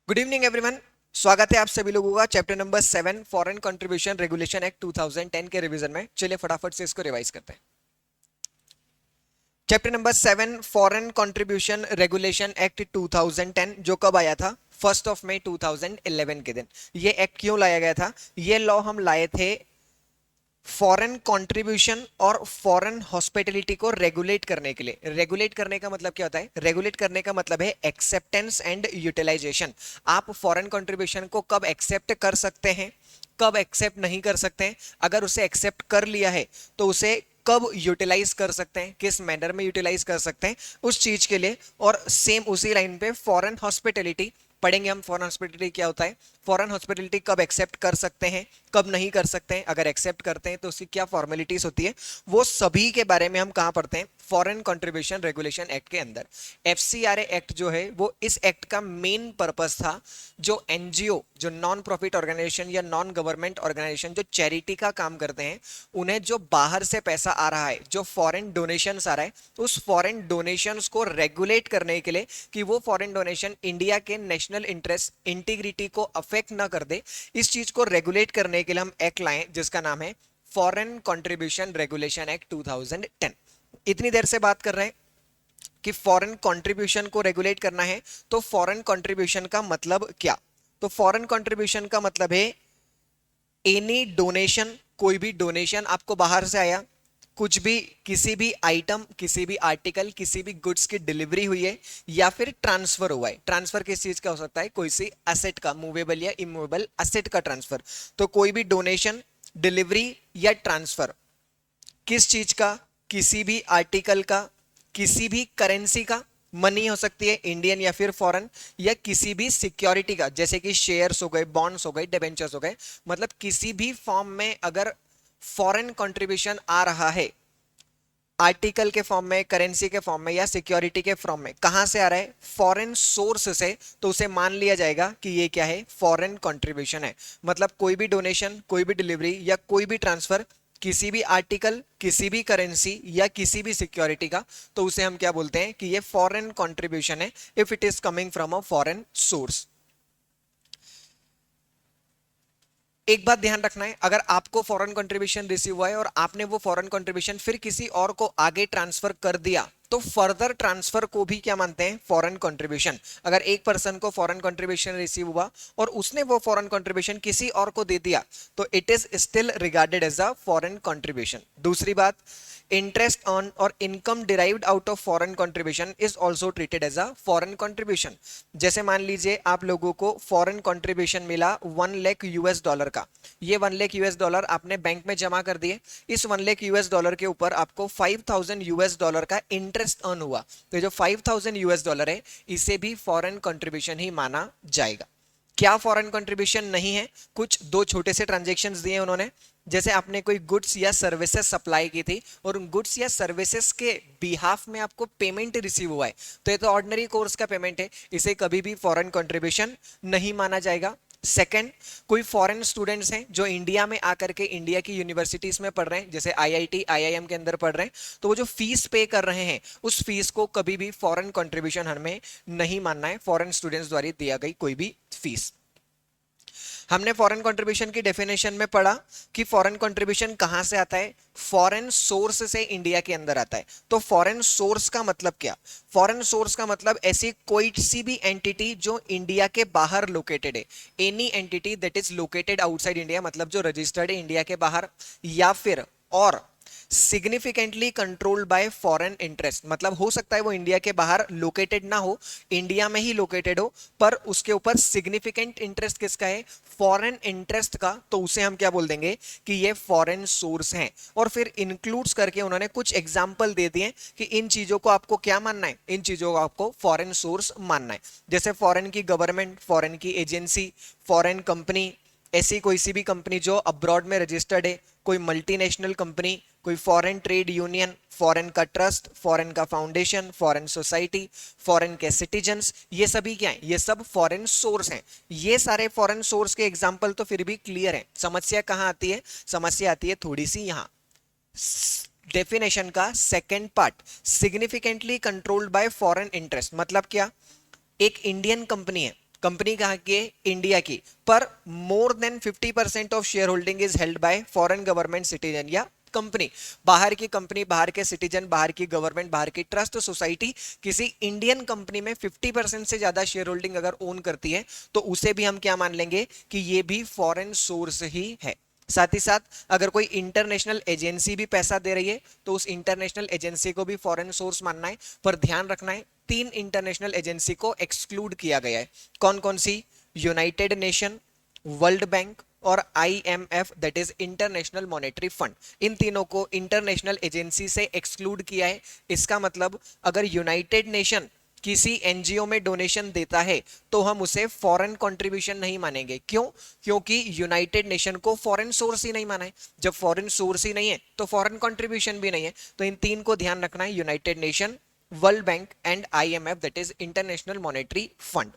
Good evening everyone. स्वागत है आप सभी लोगों का chapter number 7 foreign contribution regulation act 2010 के रिवीजन में। चलिए फटाफट से इसको रिवाइज करते हैं। Chapter number 7 foreign contribution regulation act 2010 जो कब आया था? 1 मई 2011 के दिन। ये एक्ट क्यों लाया गया था? ये लॉ हम लाए थे फॉरेन कंट्रीब्यूशन और फॉरेन हॉस्पिटैलिटी को रेगुलेट करने के लिए। रेगुलेट करने का मतलब क्या होता है? रेगुलेट करने का मतलब है एक्सेप्टेंस एंड यूटिलाइजेशन। आप फॉरेन कंट्रीब्यूशन को कब एक्सेप्ट कर सकते हैं, कब एक्सेप्ट नहीं कर सकते हैं। अगर उसे एक्सेप्ट कर लिया है तो उसे कब यूटिलाइज कर सकते हैं, किस मैनर में यूटिलाइज कर सकते हैं उस चीज के लिए। और सेम उसी लाइन पे फॉरेन हॉस्पिटैलिटी पढ़ेंगे हम। फॉरेन हॉस्पिटैलिटी क्या होता है, फॉरेन हॉस्पिटैलिटी कब एक्सेप्ट कर सकते हैं, कब नहीं कर सकते हैं, अगर एक्सेप्ट करते हैं तो उसकी क्या फॉर्मेलिटीज होती है, वो सभी के बारे में हम कहां पढ़ते हैं? फॉरेन कंट्रीब्यूशन रेगुलेशन एक्ट के अंदर। एफसीआरए एक्ट जो है वो इस एक्ट का मेन पर्पस था, जो एनजीओ, जो नॉन प्रॉफिट ऑर्गेनाइजेशन या नॉन गवर्नमेंट ऑर्गेनाइजेशन जो चैरिटी का काम करते हैं, उन्हें जो बाहर से पैसा आ रहा है, जो फॉरेन डोनेशंस आ रहा है, उस फॉरेन डोनेशंस को रेगुलेट करने के लिए कि वो फॉरेन डोनेशन इंडिया के नेशनल इंटरेस्ट इंटीग्रिटी को अफेक्ट ना कर दे, इस चीज को रेगुलेट करने के लिए हम एक्ट लाए जिसका नाम है फॉरेन कंट्रीब्यूशन रेगुलेशन एक्ट 2010। इतनी देर से बात कर रहे हैं कि फॉरेन कंट्रीब्यूशन को रेगुलेट करना है, तो फॉरेन कंट्रीब्यूशन का मतलब क्या? तो फॉरेन कंट्रीब्यूशन का मतलब है एनी डोनेशन, कोई भी डोनेशन आपको बाहर से आया, कुछ भी, किसी भी आइटम, किसी भी आर्टिकल, किसी भी गुड्स की डिलीवरी हुई है या फिर ट्रांसफर हुआ है। ट्रांसफर किस चीज का हो सकता है? कोई सी एसेट का, मूवेबल या इमूवेबल एसेट का ट्रांसफर। तो कोई भी डोनेशन, डिलीवरी या ट्रांसफर किस चीज का? किसी भी आर्टिकल का, किसी भी करेंसी का, मनी हो सकती है इंडियन या फिर फॉरेन, या किसी भी सिक्योरिटी का, जैसे कि शेयर्स हो गए, बॉन्ड्स हो गए, डिबेंचर्स हो गए। मतलब किसी भी फॉर्म में अगर फॉरेन कंट्रीब्यूशन आ रहा है, आर्टिकल के फॉर्म में, करेंसी के फॉर्म में या सिक्योरिटी के फॉर्म में, कहां से आ रहा है? फॉरेन सोर्स से, तो उसे मान लिया जाएगा कि ये क्या है? फॉरेन कंट्रीब्यूशन है। मतलब कोई भी डोनेशन, कोई भी डिलीवरी या कोई भी ट्रांसफर, किसी भी आर्टिकल, किसी भी करेंसी या किसी भी सिक्योरिटी का, तो उसे हम क्या बोलते हैं कि ये फॉरेन कंट्रीब्यूशन है if it is coming from a foreign source. एक बात ध्यान रखना है, अगर आपको फॉरेन कंट्रीब्यूशन रिसीव हुआ है और आपने वो फॉरेन कंट्रीब्यूशन फिर किसी और को आगे ट्रांसफर कर दिया, तो फर्दर ट्रांसफर को भी क्या मानते हैं? Foreign contribution. अगर एक पर्सन को फॉरेन कंट्रीब्यूशन रिसीव हुआ और उसने वो फॉरेन कंट्रीब्यूशन किसी और को दे दिया, तो it is still regarded as a foreign contribution. दूसरी बात, इंटरेस्ट अर्न और income derived out of foreign contribution is also treated as a foreign contribution. जैसे मान लीजिए आप लोगों को फॉरेन कंट्रीब्यूशन मिला 1 लाख यूएस डॉलर का। ये 1 लाख यूएस डॉलर आपने बैंक में जमा कर दिए। इस 1 लाख यूएस डॉलर के ऊपर आपको 5000 यूएस डॉलर का इंटरेस्ट अर्न हुआ, तो जो 5000 यूएस डॉलर है इसे भी फॉरेन कंट्रीब्यूशन ही माना जाएगा। क्या फॉरेन कंट्रीब्यूशन नहीं है? कुछ दो छोटे से ट्रांजेक्शन्स दिए उन्होंने, जैसे आपने कोई गुड्स या सर्विसेज सप्लाई की थी और उन गुड्स या सर्विसेज के बिहाफ में आपको पेमेंट रिसीव हुआ है, तो ये तो ऑर्डिनरी कोर्स का पेमेंट है, इसे कभी भी फॉरेन कंट्रीब्यूशन नहीं माना जाएगा। सेकंड, कोई फॉरेन स्टूडेंट्स हैं जो इंडिया में आकर के इंडिया की यूनिवर्सिटीज में पढ़ रहे हैं, जैसे आईआईटी, आईआईएम के अंदर पढ़ रहे हैं, तो वो जो फीस पे कर रहे हैं उस फीस को कभी भी फॉरेन कंट्रीब्यूशन हमें नहीं मानना है, फॉरेन स्टूडेंट्स द्वारा दिया गई कोई भी फीस। हमने फॉरेन कंट्रीब्यूशन की डेफिनेशन में पढ़ा कि फॉरेन कंट्रीब्यूशन कहां से आता है? फॉरेन सोर्स से इंडिया के अंदर आता है। तो फॉरेन सोर्स का मतलब क्या? फॉरेन सोर्स का मतलब ऐसी कोई सी भी एंटिटी जो इंडिया के बाहर लोकेटेड है, any entity that is located outside India, मतलब जो रजिस्टर्ड है इंडिया के बाहर, या फिर और significantly controlled by foreign interest, मतलब हो सकता है वो इंडिया के बाहर लोकेटेड ना हो, इंडिया में ही लोकेटेड हो, पर उसके ऊपर सिग्निफिकेंट इंटरेस्ट किसका है? फॉरेन इंटरेस्ट का, तो उसे हम क्या बोल देंगे कि ये फॉरेन सोर्स है। और फिर इंक्लूड्स करके उन्होंने कुछ एग्जांपल दे दिए कि इन चीजों को आपको क्या मानना है, इन चीजों को आपको फॉरेन सोर्स मानना है। जैसे फॉरेन की गवर्नमेंट, फॉरेन की एजेंसी, फॉरेन कंपनी, ऐसी कोई सी भी कंपनी जो अब्रॉड में रजिस्टर्ड है, कोई मल्टीनेशनल कंपनी, कोई फॉरेन ट्रेड यूनियन, फॉरेन का ट्रस्ट, फॉरेन का फाउंडेशन, फॉरेन सोसाइटी, फॉरेन के सिटीजन्स, ये सभी क्या है? ये सब फॉरेन सोर्स हैं। ये सारे फॉरेन सोर्स के एग्जांपल तो फिर भी क्लियर है। समस्या कहां आती है? समस्या आती है थोड़ी सी यहां, डेफिनेशन का second part, significantly controlled by foreign interest. मतलब क्या? एक इंडियन कंपनी है, कंपनी कहाँ की है? इंडिया की, पर more than 50% of share holding is held by foreign government citizen या कंपनी, बाहर की कंपनी, बाहर के सिटीजन, बाहर की गवर्नमेंट, बाहर की ट्रस्ट सोसाइटी किसी इंडियन कंपनी में 50% से ज्यादा शेयर होल्डिंग अगर ओन करती है तो उसे भी हम क्या मान लेंगे कि ये भी फॉरेन सोर्स ही है। साथ ही साथ अगर कोई इंटरनेशनल एजेंसी भी पैसा दे रही है तो उस इंटरनेशनल एजेंसी को भी फॉरेन सोर्स मानना है, पर ध्यान रखना है 3 इंटरनेशनल एजेंसी को एक्सक्लूड किया गया है। कौन कौन सी? यूनाइटेड नेशन, वर्ल्ड बैंक और IMF, that is International Monetary Fund. इन तीनों को इंटरनेशनल एजेंसी से एक्सक्लूड किया है। इसका मतलब अगर यूनाइटेड नेशन किसी एनजीओ में डोनेशन देता है तो हम उसे फॉरेन कंट्रीब्यूशन नहीं मानेंगे। क्यों? क्योंकि यूनाइटेड नेशन को फॉरेन सोर्स ही नहीं माना है। जब फॉरेन सोर्स ही नहीं है तो फॉरेन कंट्रीब्यूशन भी नहीं है। तो इन तीन को ध्यान रखना है, United Nation, World bank and IMF, that is International Monetary fund.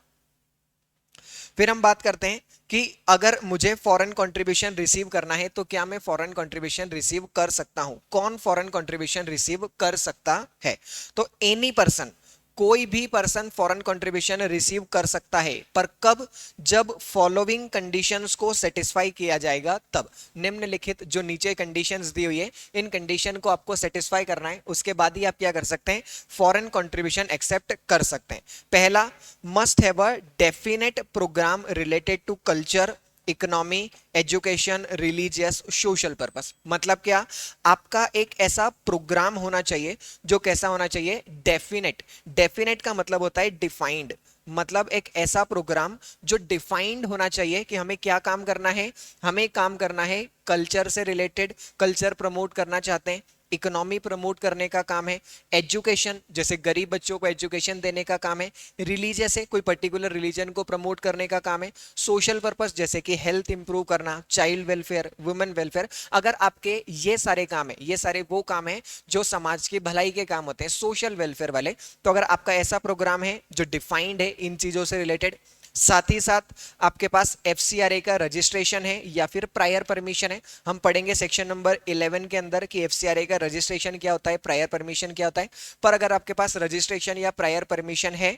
फिर हम बात करते हैं कि अगर मुझे फॉरेन कंट्रीब्यूशन रिसीव करना है तो क्या मैं फॉरेन कंट्रीब्यूशन रिसीव कर सकता हूं? कौन फॉरेन कंट्रीब्यूशन रिसीव कर सकता है? तो एनी पर्सन, कोई भी पर्सन फॉरेन कंट्रीब्यूशन रिसीव कर सकता है, पर कब? जब फॉलोइंग कंडीशंस को सेटिस्फाई किया जाएगा तब। निम्नलिखित जो नीचे कंडीशंस दी हुई है इन कंडीशन को आपको सेटिस्फाई करना है, उसके बाद ही आप क्या कर सकते हैं? फॉरेन कंट्रीब्यूशन एक्सेप्ट कर सकते हैं। पहला, must have a definite program related to culture, economy, education, religious, social purpose. मतलब क्या? आपका एक ऐसा प्रोग्राम होना चाहिए जो कैसा होना चाहिए? डेफिनेट। डेफिनेट का मतलब होता है डिफाइंड, मतलब एक ऐसा प्रोग्राम जो डिफाइंड होना चाहिए कि हमें क्या काम करना है। हमें काम करना है कल्चर से रिलेटेड, कल्चर प्रमोट करना चाहते हैं, इकोनॉमी प्रमोट करने का काम है, एजुकेशन जैसे गरीब बच्चों को एजुकेशन देने का काम है, रिलीजियस है कोई पर्टिकुलर रिलीजन को प्रमोट करने का काम है, सोशल पर्पस जैसे कि हेल्थ इंप्रूव करना, चाइल्ड वेलफेयर, वुमेन वेलफेयर। अगर आपके ये सारे काम है, ये सारे वो काम है जो समाज की भलाई के काम होते हैं, सोशल वेलफेयर वाले, तो अगर आपका ऐसा प्रोग्राम है जो डिफाइंड है इन चीजों से रिलेटेड, साथ ही साथ आपके पास FCRA का रजिस्ट्रेशन है या फिर प्रायर परमिशन है। हम पढ़ेंगे सेक्शन नंबर 11 के अंदर कि FCRA का रजिस्ट्रेशन क्या होता है, प्रायर परमिशन क्या होता है। पर अगर आपके पास रजिस्ट्रेशन या प्रायर परमिशन है,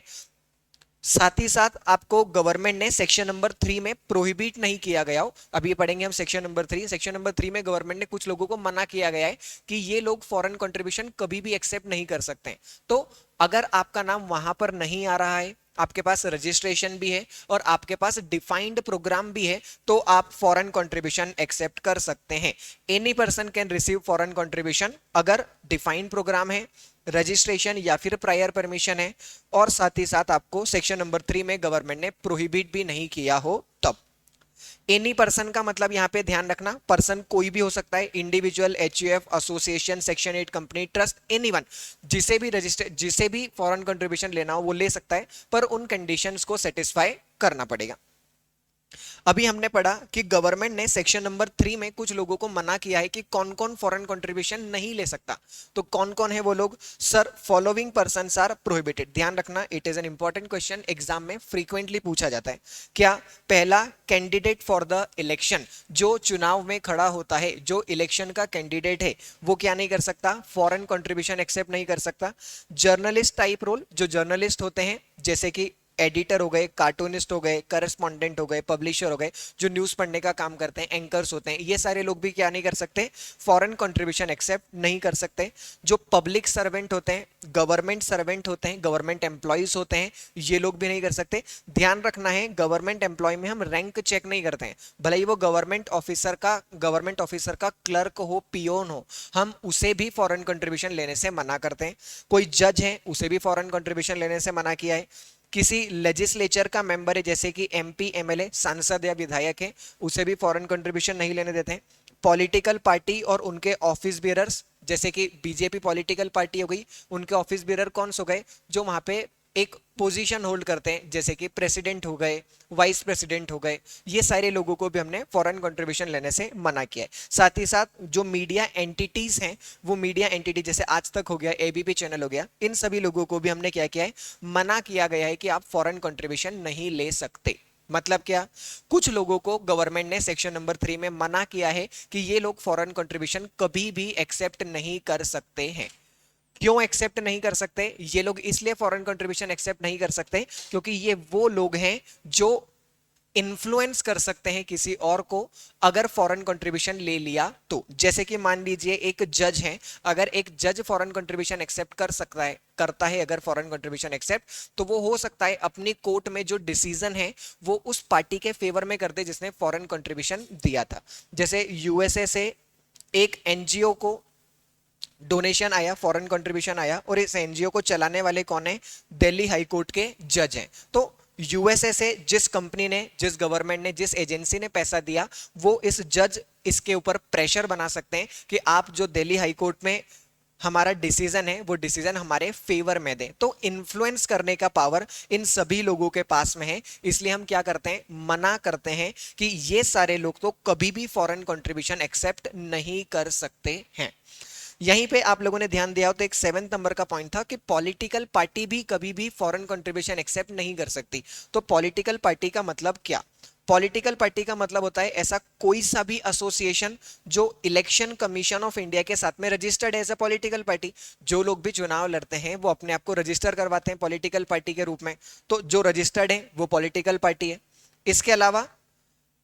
साथ ही साथ आपको गवर्नमेंट ने सेक्शन नंबर 3 में प्रोहिबिट नहीं किया गया हो, अभी पढ़ेंगे हम सेक्शन नंबर 3। सेक्शन नंबर 3 में गवर्नमेंट ने कुछ लोगों को मना किया गया है कि ये लोग फॉरेन कंट्रीब्यूशन कभी भी एक्सेप्ट नहीं कर सकते। तो अगर आपका नाम वहां पर नहीं आ रहा है, आपके पास रजिस्ट्रेशन भी है और आपके पास डिफाइंड प्रोग्राम भी है, तो आप फॉरेन कंट्रीब्यूशन एक्सेप्ट कर सकते हैं। Any person can receive foreign contribution अगर डिफाइंड प्रोग्राम है, रजिस्ट्रेशन या फिर प्रायर परमिशन है, और साथ ही साथ आपको सेक्शन नंबर 3 में गवर्नमेंट ने प्रोहिबिट भी नहीं किया हो तब। एनी पर्सन का मतलब यहां पे ध्यान रखना, पर्सन कोई भी हो सकता है, individual, HUF, association, section 8 company, trust, anyone, जिसे भी रजिस्टर, जिसे भी फॉरेन कंट्रीब्यूशन लेना हो वो ले सकता है, पर उन कंडीशंस को सेटिस्फाई करना पड़ेगा। अभी हमने पढ़ा कि गवर्नमेंट ने सेक्शन नंबर 3 में कुछ लोगों को मना किया है कि कौन कौन फॉरेन कंट्रीब्यूशन नहीं ले सकता। तो कौन कौन है वो लोग? Sir, following persons are prohibited. ध्यान रखना, it is an important question, exam में फ्रीक्वेंटली पूछा जाता है। क्या? पहला, कैंडिडेट फॉर द इलेक्शन, जो चुनाव में खड़ा होता है, जो इलेक्शन का कैंडिडेट है, वो क्या नहीं कर सकता? फॉरेन कंट्रीब्यूशन एक्सेप्ट नहीं कर सकता। जर्नलिस्ट टाइप रोल, जो जर्नलिस्ट होते हैं जैसे कि एडिटर हो गए, कार्टूनिस्ट हो गए, करस्पॉन्डेंट हो गए, पब्लिशर हो गए, जो न्यूज पढ़ने का काम करते हैं, एंकर्स होते हैं, ये सारे लोग भी क्या नहीं कर सकते? फॉरेन कंट्रीब्यूशन एक्सेप्ट नहीं कर सकते। जो पब्लिक सर्वेंट होते हैं, गवर्नमेंट सर्वेंट होते हैं, गवर्नमेंट एम्प्लॉयज होते हैं, ये लोग भी नहीं कर सकते। ध्यान रखना है, गवर्नमेंट एम्प्लॉय में हम रैंक चेक नहीं करते हैं, भले ही वो गवर्नमेंट ऑफिसर का क्लर्क हो, पियोन हो, हम उसे भी फॉरेन कंट्रीब्यूशन लेने से मना करते हैं। कोई जज है, उसे भी फॉरेन कंट्रीब्यूशन लेने से मना किया है। किसी लेजिस्लेचर का मेंबर है जैसे कि MP, MLA, सांसद या विधायक है, उसे भी फॉरेन कंट्रीब्यूशन नहीं लेने देते हैं। पॉलिटिकल पार्टी और उनके ऑफिस बियरर्स, जैसे कि BJP पॉलिटिकल पार्टी हो गई, उनके ऑफिस बियरर कौन सो गए? जो वहां पे एक पोजीशन होल्ड करते हैं, जैसे कि प्रेसिडेंट हो गए, वाइस प्रेसिडेंट हो गए, ये सारे लोगों को भी हमने फॉरेन कंट्रीब्यूशन लेने से मना किया है। साथ ही साथ जो मीडिया एंटिटीज हैं, वो मीडिया एंटिटी जैसे आज तक हो गया, ABP चैनल हो गया, इन सभी लोगों को भी हमने क्या किया है? मना किया गया है कि आप फॉरेन कंट्रीब्यूशन नहीं ले सकते। मतलब क्या? कुछ लोगों को गवर्नमेंट ने सेक्शन नंबर 3 में मना किया है कि ये लोग फॉरेन कंट्रीब्यूशन कभी भी एक्सेप्ट नहीं कर सकते हैं। क्यों एक्सेप्ट नहीं कर सकते? ये लोग इसलिए फॉरेन कंट्रीब्यूशन एक्सेप्ट नहीं कर सकते क्योंकि ये वो लोग हैं जो इन्फ्लुएंस कर सकते हैं किसी और को अगर फॉरेन कंट्रीब्यूशन ले लिया तो। जैसे कि मान लीजिए एक जज है, अगर एक जज फॉरेन कंट्रीब्यूशन एक्सेप्ट कर सकता है, करता है अगर फॉरेन कंट्रीब्यूशन एक्सेप्ट, तो वो हो सकता है अपनी कोर्ट में जो डिसीजन है वो उस पार्टी के फेवर में कर दे जिसने फॉरेन कंट्रीब्यूशन दिया था। जैसे यूएसए से एक एनजीओ को डोनेशन आया, फॉरेन कंट्रीब्यूशन आया, और इस एनजीओ को चलाने वाले कौन है? दिल्ली हाई कोर्ट के जज हैं। तो यूएसए से जिस कंपनी ने, जिस गवर्नमेंट ने, जिस एजेंसी ने पैसा दिया, वो इस जज इसके ऊपर प्रेशर बना सकते हैं कि आप जो दिल्ली हाई कोर्ट में हमारा डिसीजन है वो डिसीजन हमारे फेवर में दें। तो इन्फ्लुएंस करने का पावर इन सभी लोगों के पास में है, इसलिए हम क्या करते हैं? मना करते हैं कि ये सारे लोग तो कभी भी फॉरेन कंट्रीब्यूशन एक्सेप्ट नहीं कर सकते हैं। यहीं पे आप लोगों ने ध्यान दिया हो तो एक 7 नंबर का पॉइंट था कि पॉलिटिकल पार्टी भी कभी भी फॉरेन कंट्रीब्यूशन एक्सेप्ट नहीं कर सकती। तो पॉलिटिकल पार्टी का मतलब क्या? पॉलिटिकल पार्टी का मतलब होता है ऐसा कोई सा भी एसोसिएशन जो इलेक्शन कमीशन ऑफ इंडिया के साथ में रजिस्टर्ड है एज अ पॉलिटिकल पार्टी। जो लोग भी चुनाव लड़ते हैं वो अपने आप को रजिस्टर करवाते हैं पॉलिटिकल पार्टी के रूप में, तो जो रजिस्टर्ड है वो पॉलिटिकल पार्टी है। इसके अलावा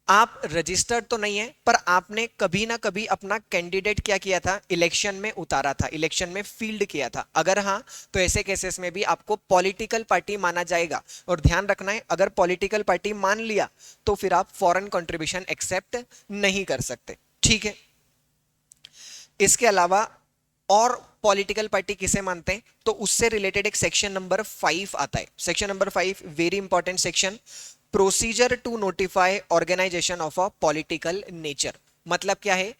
आप रजिस्टर्ड तो नहीं है पर आपने कभी ना कभी अपना कैंडिडेट क्या किया था? इलेक्शन में उतारा था, इलेक्शन में फील्ड किया था। अगर हाँ, तो ऐसे केसेस में भी आपको पॉलिटिकल पार्टी माना जाएगा। और ध्यान रखना है, अगर पॉलिटिकल पार्टी मान लिया तो फिर आप फॉरेन कंट्रीब्यूशन एक्सेप्ट नहीं कर सकते। ठीक है। इसके अलावा और पॉलिटिकल पार्टी किसे मानते हैं तो उससे रिलेटेड एक सेक्शन नंबर 5 आता है। Section number 5 very important section, procedure to notify organization of a political nature. मतलब क्या है?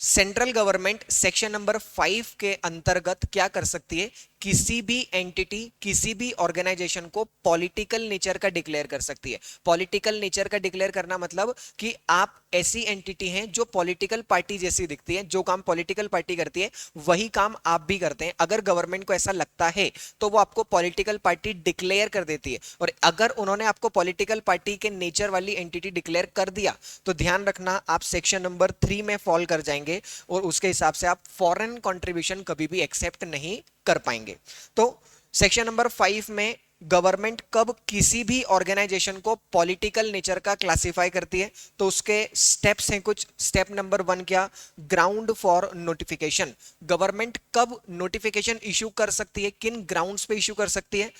सेंट्रल गवर्नमेंट सेक्शन नंबर 5 के अंतर्गत क्या कर सकती है? किसी भी एंटिटी, किसी भी ऑर्गेनाइजेशन को पॉलिटिकल नेचर का डिक्लेयर कर सकती है। पॉलिटिकल नेचर का डिक्लेयर करना मतलब कि आप ऐसी एंटिटी हैं जो पॉलिटिकल पार्टी जैसी दिखती है, जो काम पॉलिटिकल पार्टी करती है वही काम आप भी करते हैं। अगर गवर्नमेंट को ऐसा लगता है तो वो आपको पॉलिटिकल पार्टी डिक्लेयर कर देती है। और अगर उन्होंने आपको पॉलिटिकल पार्टी के नेचर वाली एंटिटी डिक्लेयर कर दिया तो ध्यान रखना आप सेक्शन नंबर 3 में फॉल कर जाएंगे और उसके हिसाब से आप फॉरेन कंट्रीब्यूशन कभी भी एक्सेप्ट नहीं कर पाएंगे। तो सेक्शन नंबर 5 में गवर्नमेंट कब किसी भी ऑर्गेनाइजेशन को पॉलिटिकल नेचर का क्लासिफाई करती है तो उसके स्टेप्स हैं कुछ। स्टेप नंबर 1 क्या? Ground for notification. गवर्नमेंट कब नोटिफिकेशन इशू कर सकती है, किन ग्राउंड्स पे इशू कर सकती है?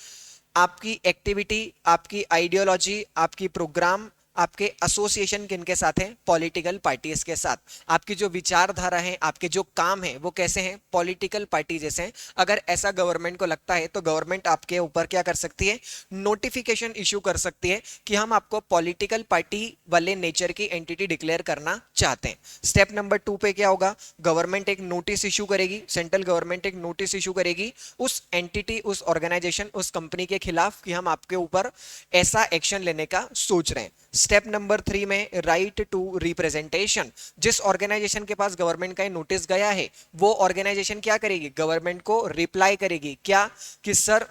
आपकी एक्टिविटी, आपकी आइडियोलॉजी, आपकी प्रोग्राम, आपके एसोसिएशन किनके साथ हैं? पॉलिटिकल पार्टीज के साथ। आपकी जो विचारधारा है, आपके जो काम है वो कैसे हैं? पॉलिटिकल पार्टी जैसे हैं। अगर ऐसा गवर्नमेंट को लगता है तो गवर्नमेंट आपके ऊपर क्या कर सकती है? नोटिफिकेशन इशू कर सकती है कि हम आपको पॉलिटिकल पार्टी वाले नेचर की एंटिटी डिक्लेयर करना चाहते हैं। स्टेप नंबर 2 पे क्या होगा? गवर्नमेंट एक नोटिस इशू करेगी, सेंट्रल गवर्नमेंट एक नोटिस इशू करेगी उस एंटिटी, उस ऑर्गेनाइजेशन, उस कंपनी के खिलाफ कि हम आपके ऊपर ऐसा एक्शन लेने का सोच रहे हैं। स्टेप नंबर 3 में राइट टू रिप्रेजेंटेशन। जिस ऑर्गेनाइजेशन के पास गवर्नमेंट का नोटिस गया है वो ऑर्गेनाइजेशन क्या करेगी? गवर्नमेंट को रिप्लाई करेगी क्या? कि सर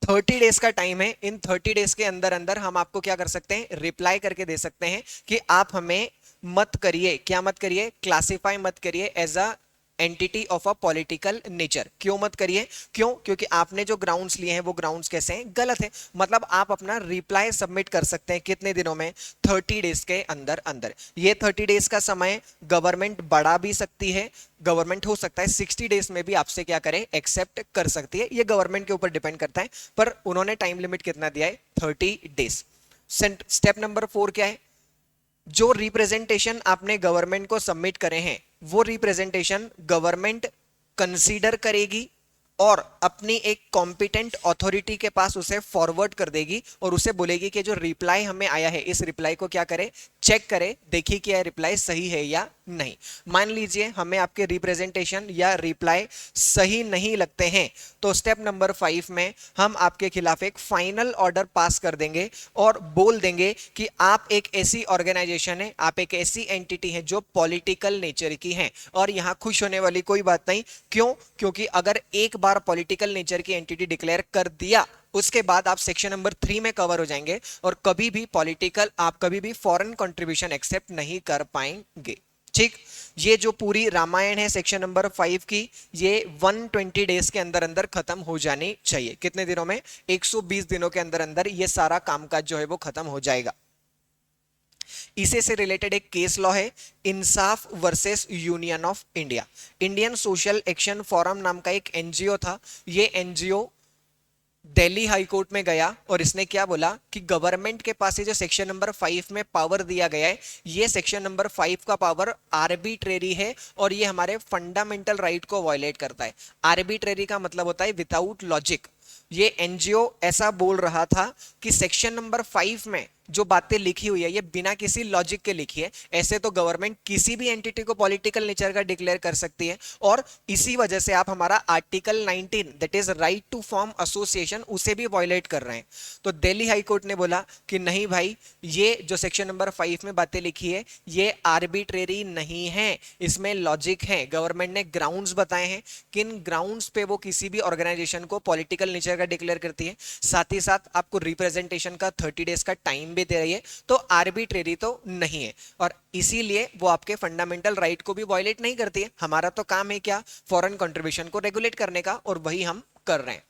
30 डेज का टाइम है, इन 30 डेज के अंदर अंदर हम आपको क्या कर सकते हैं? रिप्लाई करके दे सकते हैं कि आप हमें मत करिए, क्या मत करिए? क्लासिफाई मत करिए as a entity of a political nature. क्यों मत करिए? क्यों? क्योंकि आपने जो ग्राउंड्स लिए हैं वो ग्राउंड्स कैसे हैं? गलत है। मतलब आप अपना रिप्लाई सबमिट कर सकते हैं कितने दिनों में? 30 डेज के अंदर अंदर। ये 30 डेज का समय गवर्नमेंट बढ़ा भी सकती है, गवर्नमेंट हो सकता है 60 डेज में भी आपसे क्या करे? एक्सेप्ट कर सकती है। ये गवर्नमेंट के ऊपर डिपेंड करता है, पर उन्होंने टाइम लिमिट कितना दिया है? 30 डेज। स्टेप नंबर 4 क्या है? जो रिप्रेजेंटेशन आपने गवर्नमेंट को सबमिट करे हैं वो रिप्रेजेंटेशन गवर्नमेंट कंसीडर करेगी और अपनी एक कॉम्पिटेंट अथॉरिटी के पास उसे फॉरवर्ड कर देगी और उसे बोलेगी कि जो रिप्लाई हमें आया है इस रिप्लाई को क्या करे? चेक करे, देखिए कि यह रिप्लाई सही है या नहीं। मान लीजिए हमें आपके रिप्रेजेंटेशन या रिप्लाई सही नहीं लगते हैं तो स्टेप नंबर 5 में हम आपके खिलाफ एक फाइनल ऑर्डर पास कर देंगे और बोल देंगे कि आप एक ऐसी ऑर्गेनाइजेशन है, आप एक ऐसी एंटिटी है जो पॉलिटिकल नेचर की है। और यहां खुश होने वाली कोई बात नहीं। क्यों? क्योंकि अगर एक बार पॉलिटिकल नेचर की एंटिटी डिक्लेयर कर दिया उसके बाद आप सेक्शन नंबर 3 में कवर हो जाएंगे और कभी भी फॉरेन कंट्रीब्यूशन एक्सेप्ट नहीं कर पाएंगे। ठीक। ये जो पूरी रामायण है सेक्शन नंबर 5 की, ये 120 डेज के अंदर अंदर खत्म हो जानी चाहिए। कितने दिनों में? 120 दिनों के अंदर अंदर ये सारा कामकाज जो है वो खत्म हो जाएगा। इसे से रिलेटेड एक केस लॉ है, Insaf versus Union of India. Indian Social Action Forum नाम का एक एनजीओ था। ये एनजीओ दिल्ली हाई कोर्ट में गया और इसने क्या बोला कि गवर्नमेंट के पास ये जो सेक्शन नंबर 5 में पावर दिया गया है, ये सेक्शन नंबर 5 का पावर आर्बिट्रेरी है और ये हमारे फंडामेंटल राइट को वायलेट करता है। आर्बिट्रेरी का मतलब होता है विदाउट लॉजिक। ये एनजीओ ऐसा बोल रहा था कि सेक्शन नंबर 5 में जो बातें लिखी हुई है ये बिना किसी लॉजिक के लिखी है। ऐसे तो गवर्नमेंट किसी भी एंटिटी को पॉलिटिकल नेचर का डिक्लेयर कर सकती है और इसी वजह से आप हमारा article 19 that is right to form association उसे भी वायलेट कर रहे हैं। तो दिल्ली हाई कोर्ट ने बोला कि नहीं भाई, ये जो सेक्शन नंबर 5 में बातें लिखी है ये आर्बिट्रेरी नहीं है, इसमें लॉजिक है। गवर्नमेंट ने ग्राउंड्स बताए हैं, किन ग्राउंड्स पे वो किसी भी ऑर्गेनाइजेशन को पॉलिटिकल नेचर का डिक्लेयर करती है। साथ ही साथ आपको रिप्रेजेंटेशन का 30 डेज का टाइम भी दे रही है, तो आर्बिट्रेरी तो नहीं है और इसीलिए वो आपके फंडामेंटल राइट को भी वायलेट नहीं करती है। हमारा तो काम है क्या? फॉरेन कंट्रीब्यूशन को रेगुलेट करने का, और वही हम कर रहे हैं।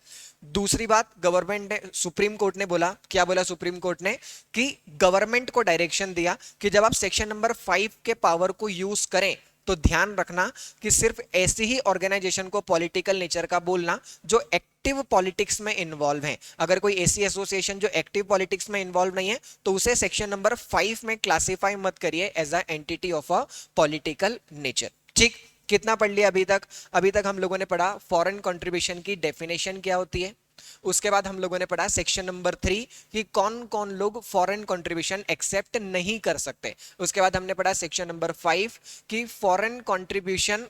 दूसरी बात, गवर्नमेंट ने, सुप्रीम कोर्ट ने बोला, क्या बोला सुप्रीम कोर्ट ने कि गवर्नमेंट को डायरेक्शन दिया कि जब आप सेक्शन नंबर 5 के पावर को यूज करें तो ध्यान रखना कि सिर्फ ऐसी ही ऑर्गेनाइजेशन को पॉलिटिकल नेचर का बोलना जो एक्टिव पॉलिटिक्स में इन्वॉल्व है। अगर कोई ऐसी एसोसिएशन जो एक्टिव पॉलिटिक्स में इन्वॉल्व नहीं है तो उसे सेक्शन नंबर 5 में क्लासिफाई मत करिए as a entity of a political nature. ठीक, कितना पढ़ लिया अभी तक? अभी तक हम लोगों ने पढ़ा फॉरेन कंट्रीब्यूशन की डेफिनेशन क्या होती है, उसके बाद हम लोगों ने पढ़ा सेक्शन नंबर 3 कि कौन कौन लोग फॉरेन कंट्रीब्यूशन एक्सेप्ट नहीं कर सकते। उसके बाद हमने पढ़ा सेक्शन नंबर 5 कि फॉरेन कंट्रीब्यूशन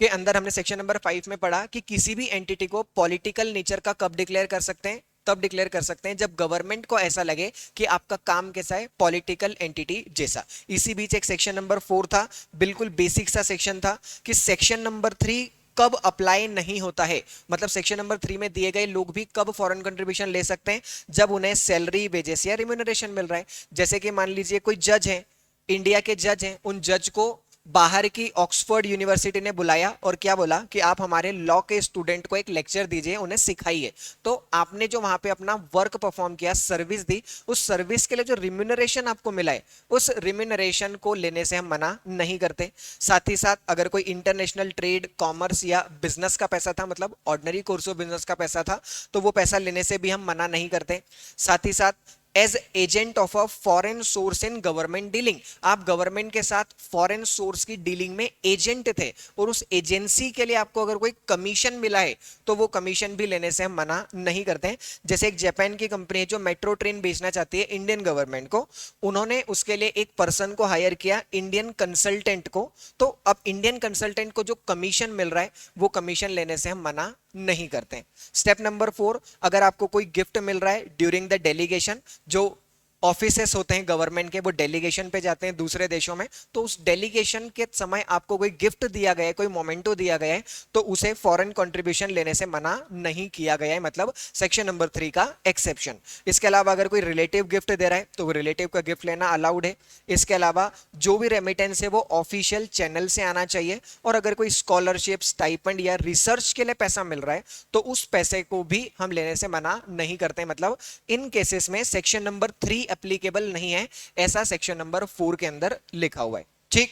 के अंदर हमने सेक्शन नंबर 5 में पढ़ा कि किसी भी एंटिटी को पॉलिटिकल नेचर का कब डिक्लेयर कर सकते हैं, तब डिक्लेयर कर सकते हैं जब गवर्नमेंट को ऐसा लगे कि आपका काम कैसा है, पॉलिटिकल एंटिटी जैसा। इसी बीच एक सेक्शन नंबर 4 था, बिल्कुल बेसिक सा सेक्शन था कि सेक्शन नंबर 3 कब अप्लाई नहीं होता है। मतलब सेक्शन नंबर 3 में दिए गए लोग भी कब फॉरेन कंट्रीब्यूशन ले सकते हैं, जब उन्हें सैलरी, वेजेस या रिम्यूनरेशन मिल रहा है। जैसे कि मान लीजिए कोई जज है, इंडिया के जज हैं, उन जज को बाहर की ऑक्सफोर्ड यूनिवर्सिटी ने बुलाया और क्या बोला कि आप हमारे लॉ के स्टूडेंट को एक लेक्चर दीजिए, उन्हें सिखाइए। तो आपने जो वहां पे अपना वर्क परफॉर्म किया, सर्विस दी, उस सर्विस के लिए जो रिम्यूनरेशन आपको मिला है उस रिम्यूनरेशन को लेने से हम मना नहीं करते। साथ ही साथ अगर कोई इंटरनेशनल ट्रेड, कॉमर्स या बिजनेस का पैसा था, मतलब ऑर्डिनरी कोर्स ऑफ बिजनेस का पैसा था, तो वो पैसा लेने से भी हम मना नहीं करते। साथ ही साथ as agent of a foreign source in government dealing, आप गवर्नमेंट के साथ फॉरेन सोर्स की डीलिंग में एजेंट थे और उस एजेंसी के लिए आपको अगर कोई कमीशन मिला है तो वो कमीशन भी लेने से हम मना नहीं करते हैं। जैसे एक जापान की कंपनी है जो मेट्रो ट्रेन बेचना चाहती है इंडियन गवर्नमेंट को, उन्होंने उसके लिए एक पर्सन को हायर किया, इंडियन कंसल्टेंट को। तो अब इंडियन कंसल्टेंट को जो कमीशन मिल रहा है वो कमीशन लेने से हम मना नहीं करते। स्टेप नंबर 4, अगर आपको कोई गिफ्ट मिल रहा है ड्यूरिंग द डेलीगेशन, जो ऑफिसेस होते हैं गवर्नमेंट के, वो डेलीगेशन पे जाते हैं दूसरे देशों में, तो उस डेलीगेशन के समय आपको कोई गिफ्ट दिया गया है, कोई मोमेंटो दिया गया है, तो उसे फॉरेन कंट्रीब्यूशन लेने से मना नहीं किया गया है, मतलब सेक्शन नंबर 3 का एक्सेप्शन। इसके अलावा अगर कोई रिलेटिव गिफ्ट दे रहा है तो वो रिलेटिव का गिफ्ट लेना अलाउड है। इसके अलावा जो भी रेमिटेंस है वो ऑफिशियल चैनल से आना चाहिए, और अगर कोई स्कॉलरशिप, स्टाइपेंड या रिसर्च के लिए पैसा मिल रहा है तो उस पैसे को भी हम लेने से मना नहीं करते। मतलब इन केसेस में सेक्शन नंबर 3 एप्लीकेबल नहीं है, ऐसा सेक्शन नंबर 4 के अंदर लिखा हुआ है। ठीक,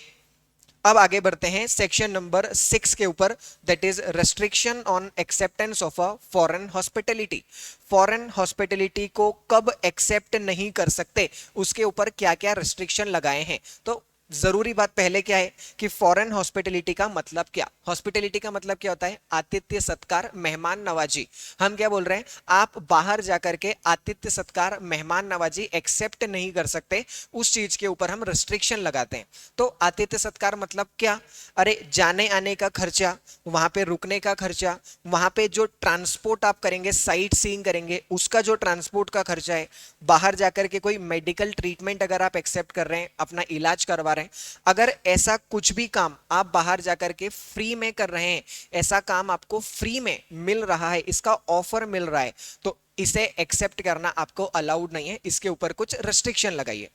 अब आगे बढ़ते हैं सेक्शन नंबर 6 के ऊपर, that is restriction on acceptance of a foreign hospitality. Foreign hospitality को कब एक्सेप्ट नहीं कर सकते, उसके ऊपर क्या क्या रेस्ट्रिक्शन लगाए हैं। तो जरूरी बात पहले क्या है कि फॉरेन हॉस्पिटैलिटी का मतलब क्या, हॉस्पिटैलिटी का मतलब क्या होता है, आतिथ्य सत्कार, मेहमान नवाजी। हम क्या बोल रहे हैं, आप बाहर जाकर के आतिथ्य सत्कार, मेहमान नवाजी एक्सेप्ट नहीं कर सकते, उस चीज के ऊपर हम रेस्ट्रिक्शन लगाते हैं। तो आतिथ्य सत्कार मतलब क्या, अरे जाने आने का खर्चा, वहां पे रुकने का खर्चा, वहां पे जो ट्रांसपोर्ट आप करेंगे, साइट सीइंग करेंगे, उसका जो ट्रांसपोर्ट का खर्चा है, बाहर जाकर के कोई मेडिकल ट्रीटमेंट अगर आप एक्सेप्ट कर रहे हैं, अपना इलाज करवा रहे हैं, अगर ऐसा कुछ भी काम आप बाहर जाकर के फ्री में कर रहे हैं, ऐसा काम आपको फ्री में मिल रहा है, इसका ऑफर मिल रहा है, तो इसे एक्सेप्ट करना आपको अलाउड नहीं है, इसके ऊपर कुछ रेस्ट्रिक्शन लगाइए।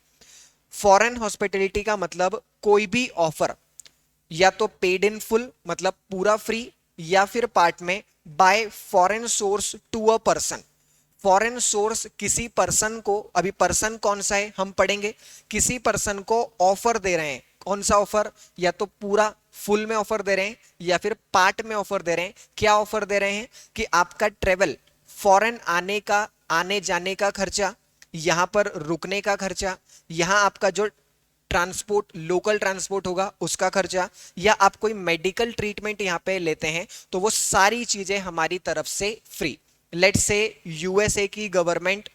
फॉरेन हॉस्पिटैलिटी का मतलब कोई भी ऑफर या तो पेड इन फुल मतलब पूरा फ्री, या फिर पार्ट में by foreign source to a person. Foreign source किसी पर्सन को, अभी पर्सन कौन सा है हम पढ़ेंगे, किसी पर्सन को ऑफर दे रहे हैं। कौन सा ऑफर? या तो पूरा फुल में ऑफर दे रहे हैं या फिर पार्ट में ऑफर दे रहे हैं। क्या ऑफर दे रहे हैं कि आपका ट्रेवल, फॉरेन आने का, आने जाने का खर्चा, यहां पर रुकने का खर्चा, यहां आपका जो ट्रांसपोर्ट, लोकल ट्रांसपोर्ट होगा उसका खर्चा, या आप कोई मेडिकल ट्रीटमेंट यहां पे लेते हैं तो वो सारी चीजें हमारी तरफ से फ्री। लेट्स से यूएसए की गवर्नमेंट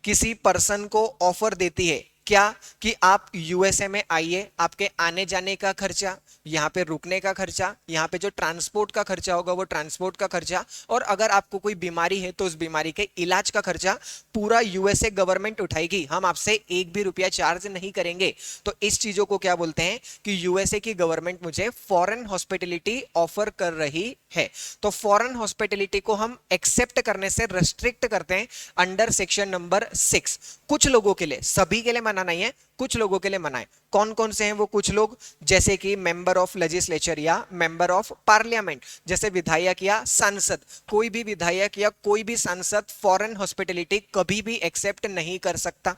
किसी पर्सन को ऑफर देती है क्या, कि आप यूएसए में आइए, आपके आने जाने का खर्चा, यहाँ पे रुकने का खर्चा, यहाँ पे जो ट्रांसपोर्ट का खर्चा होगा वो ट्रांसपोर्ट का खर्चा, और अगर आपको कोई बीमारी है तो उस बीमारी के इलाज का खर्चा पूरा यूएसए गवर्नमेंट उठाएगी, हम आपसे एक भी रुपया चार्ज नहीं करेंगे। तो इस चीजों को क्या बोलते हैं कि यूएसए की गवर्नमेंट मुझे फॉरेन हॉस्पिटैलिटी ऑफर कर रही है। तो फॉरेन हॉस्पिटैलिटी को हम एक्सेप्ट करने से रेस्ट्रिक्ट करते हैं अंडर सेक्शन नंबर 6। कुछ लोगों के लिए, सभी के लिए मना नहीं है, कुछ लोगों के लिए मना है। कौन कौन से हैं वो कुछ लोग? जैसे कि मेंबर ऑफ लेजिस्लेचर या मेंबर ऑफ पार्लियामेंट, जैसे विधायक या सांसद। कोई भी विधायक या कोई भी सांसद फॉरेन हॉस्पिटैलिटी कभी भी एक्सेप्ट नहीं कर सकता।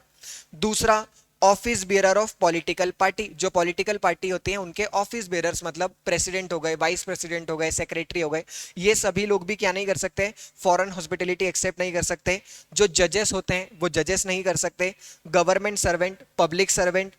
दूसरा, office bearer of political party, जो पॉलिटिकल पार्टी होती है उनके ऑफिस बेरर्स, मतलब प्रेसिडेंट हो गए, वाइस प्रेसिडेंट हो गए, सेक्रेटरी हो गए, ये सभी लोग भी क्या नहीं कर सकते? फॉरेन हॉस्पिटैलिटी एक्सेप्ट नहीं कर सकते। जो जजेस होते हैं वो जजेस नहीं कर सकते। गवर्नमेंट सर्वेंट, पब्लिक सर्वेंट,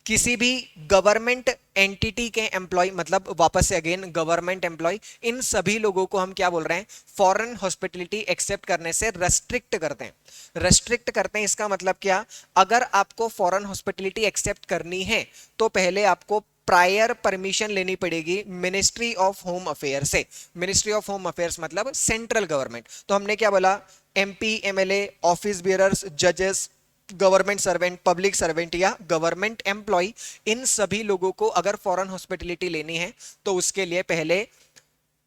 किसी भी गवर्नमेंट एंटिटी के एम्प्लॉय, मतलब वापस से अगेन गवर्नमेंट एम्प्लॉय, इन सभी लोगों को हम क्या बोल रहे हैं? फॉरेन हॉस्पिटैलिटी एक्सेप्ट करने से रेस्ट्रिक्ट करते हैं। रेस्ट्रिक्ट करते हैं इसका मतलब क्या? अगर आपको फॉरेन हॉस्पिटैलिटी एक्सेप्ट करनी है तो पहले आपको प्रायर परमिशन लेनी पड़ेगी मिनिस्ट्री ऑफ होम अफेयर से। मिनिस्ट्री ऑफ होम अफेयर्स मतलब सेंट्रल गवर्नमेंट। तो हमने क्या बोला? एमपी, एमएलए, ऑफिस बियरर्स, जजेस, गवर्नमेंट सर्वेंट, पब्लिक सर्वेंट या गवर्नमेंट एम्प्लॉय, इन सभी लोगों को अगर फॉरेन हॉस्पिटैलिटी लेनी है तो उसके लिए पहले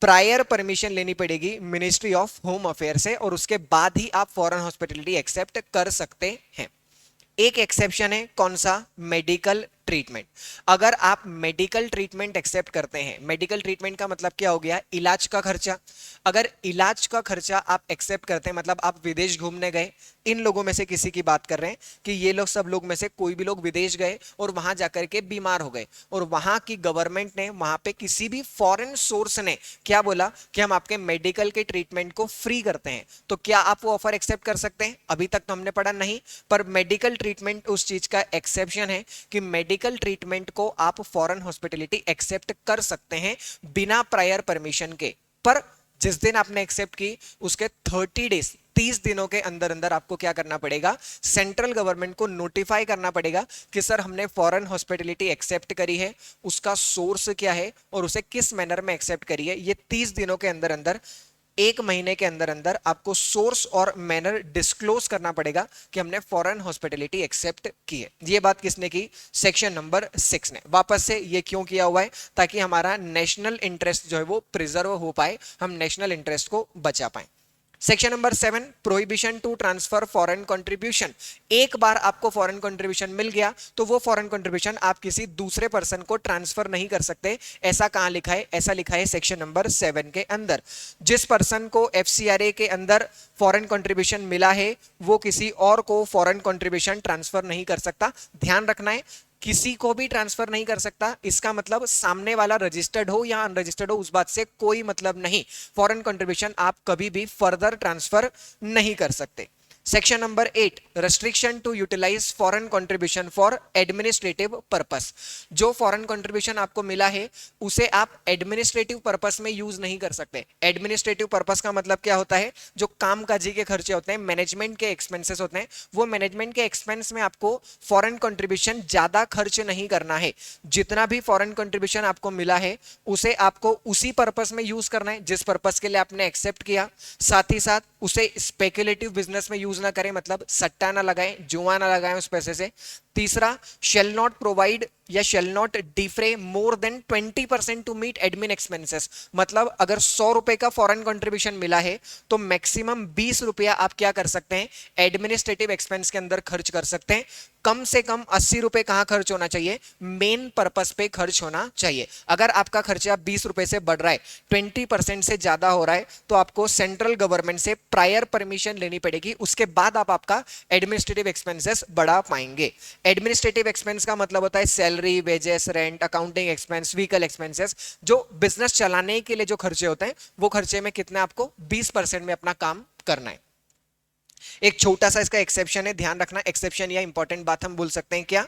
प्रायर परमिशन लेनी पड़ेगी मिनिस्ट्री ऑफ होम अफेयर से, और उसके बाद ही आप फॉरेन हॉस्पिटैलिटी एक्सेप्ट कर सकते हैं। एक एक्सेप्शन है, कौन सा? Medical treatment. अगर आप मेडिकल ट्रीटमेंट एक्सेप्ट करते हैं, मेडिकल ट्रीटमेंट का मतलब क्या हो गया? इलाज का खर्चा। अगर इलाज का खर्चा आप एक्सेप्ट करते हैं, मतलब आप विदेश घूमने गए, इन लोगों में से किसी की बात कर रहे हैं कि ये लोग, सब लोग में से कोई भी लोग विदेश गए और वहां जाकर के बीमार हो गए, और वहां की गवर्नमेंट ने, वहां पे किसी भी फॉरेन सोर्स ने क्या बोला कि हम आपके मेडिकल के ट्रीटमेंट को फ्री करते हैं, तो क्या आप वो ऑफर एक्सेप्ट कर सकते हैं? अभी तक तो हमने पढ़ा नहीं, पर मेडिकल ट्रीटमेंट उस चीज का एक्सेप्शन है कि मेडिकल ट्रीटमेंट को आप फॉरेन हॉस्पिटैलिटी एक्सेप्ट कर सकते हैं बिना प्रायर परमिशन के। पर जिस दिन आपने एक्सेप्ट की उसके 30 डेज, 30 दिनों के अंदर अंदर आपको क्या करना पड़ेगा? सेंट्रल गवर्नमेंट को नोटिफाई करना पड़ेगा कि सर हमने फॉरेन हॉस्पिटैलिटी एक्सेप्ट करी है, उसका सोर्स क्या है और उसे किस मैनर में एक्सेप्ट करी है। ये 30 दिनों के अंदर अंदर, एक महीने के अंदर अंदर आपको सोर्स और मैनर डिस्क्लोज करना पड़ेगा कि हमने फॉरेन हॉस्पिटैलिटी एक्सेप्ट की है। ये बात किसने की? सेक्शन नंबर 6 ने। वापस से ये क्यों किया हुआ है? ताकि हमारा नेशनल इंटरेस्ट जो है वो प्रिजर्व हो पाए, हम नेशनल इंटरेस्ट को बचा पाए। Section number 7, prohibition to transfer foreign contribution. एक बार आपको फॉरेन कंट्रीब्यूशन मिल गया तो वो फॉरेन कंट्रीब्यूशन आप किसी दूसरे पर्सन को ट्रांसफर नहीं कर सकते। ऐसा कहां लिखा है? ऐसा लिखा है सेक्शन नंबर 7 के अंदर। जिस पर्सन को एफसीआरए के अंदर फॉरेन कंट्रीब्यूशन मिला है वो किसी और को फॉरेन कंट्रीब्यूशन ट्रांसफर नहीं कर सकता। ध्यान रखना है, किसी को भी ट्रांसफर नहीं कर सकता। इसका मतलब सामने वाला रजिस्टर्ड हो या अनरजिस्टर्ड हो, उस बात से कोई मतलब नहीं। फॉरेन कंट्रीब्यूशन आप कभी भी फर्दर ट्रांसफर नहीं कर सकते। Section number 8, restriction to utilise foreign contribution for administrative purpose. जो फॉरेन कंट्रीब्यूशन आपको मिला है उसे आप एडमिनिस्ट्रेटिव पर्पस में यूज नहीं कर सकते। एडमिनिस्ट्रेटिव पर्पस का मतलब क्या होता है? जो कामकाजी के खर्चे होते हैं, मैनेजमेंट के एक्सपेंसेस होते हैं, वो मैनेजमेंट के एक्सपेंस में आपको फॉरेन कंट्रीब्यूशन ज्यादा खर्च नहीं करना है। जितना भी फॉरेन कंट्रीब्यूशन आपको मिला है उसे आपको उसी पर्पस में यूज करना है जिस पर्पस के लिए आपने एक्सेप्ट किया। साथ ही साथ उसे स्पेकुलेटिव बिजनेस में यूज ना करें, मतलब सट्टा ना लगाएं, जुआ ना लगाएं उस पैसे से। तीसरा, शेल नॉट प्रोवाइड या shall not defray more than 20% to meet admin expenses. मतलब अगर 100 रुपए का फॉरेन कंट्रीब्यूशन मिला है तो मैक्सिमम 20 रुपया आप क्या कर सकते हैं, एडमिनिस्ट्रेटिव एक्सपेंस के अंदर खर्च कर सकते हैं। कम से कम 80 रुपए कहां खर्च होना चाहिए, मेन पर्पस पे खर्च होना चाहिए। अगर आपका खर्चा 20 रुपए से बढ़ रहा है, 20% से ज्यादा हो रहा है, तो आपको सेंट्रल गवर्नमेंट से प्रायर परमिशन लेनी पड़ेगी, उसके बाद आप आपका एडमिनिस्ट्रेटिव एक्सपेंसेस बढ़ा पाएंगे। एडमिनिस्ट्रेटिव एक्सपेंस का मतलब होता है salary, wages, rent, accounting expense, vehicle expenses, जो बिजनेस चलाने के लिए जो खर्चे होते हैं, वो खर्चे में कितना आपको 20% में अपना काम करना है। एक छोटा सा इसका एक्सेप्शन है, ध्यान रखना। एक्सेप्शन या इंपॉर्टेंट बात हम बोल सकते हैं क्या,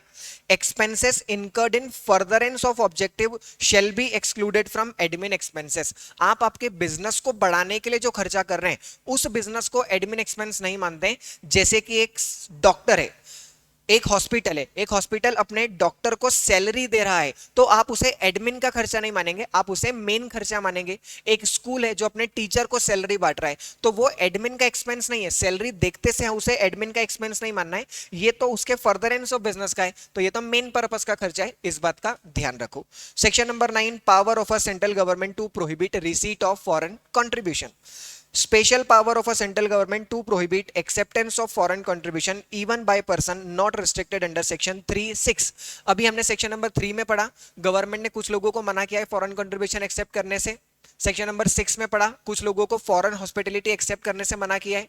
expenses incurred in furtherance of objective shall be excluded from admin expenses. आप आपके बिजनेस को बढ़ाने के लिए जो खर्चा कर रहे हैं उस बिजनेस को एडमिन एक्सपेंस नहीं मानते। जैसे कि एक डॉक्टर है, एक हॉस्पिटल है, एक हॉस्पिटल अपने डॉक्टर को सैलरी दे रहा है, तो आप उसे एडमिन का खर्चा नहीं मानेंगे, आप उसे मेन खर्चा मानेंगे। एक स्कूल है जो अपने टीचर को सैलरी बांट रहा है, तो वो एडमिन का एक्सपेंस नहीं है, सैलरी देखते से उसे एडमिन का एक्सपेंस नहीं मानना है, ये तो उसके फर्दरेंस ऑफ बिजनेस का है, तो ये तो मेन पर्पस का खर्चा है, इस बात का ध्यान रखो। Section number 9, power of a central government to prohibit receipt of foreign contribution. Special power of a central government to prohibit acceptance of foreign contribution even by person not restricted under section 3(6). अभी हमने section number 3 में पढ़ा, government ने कुछ लोगों को मना किया है फॉरेन कंट्रीब्यूशन एक्सेप्ट करने से। सेक्शन नंबर 6 में पढ़ा, कुछ लोगों को फॉरेन हॉस्पिटैलिटी एक्सेप्ट करने से मना किया है।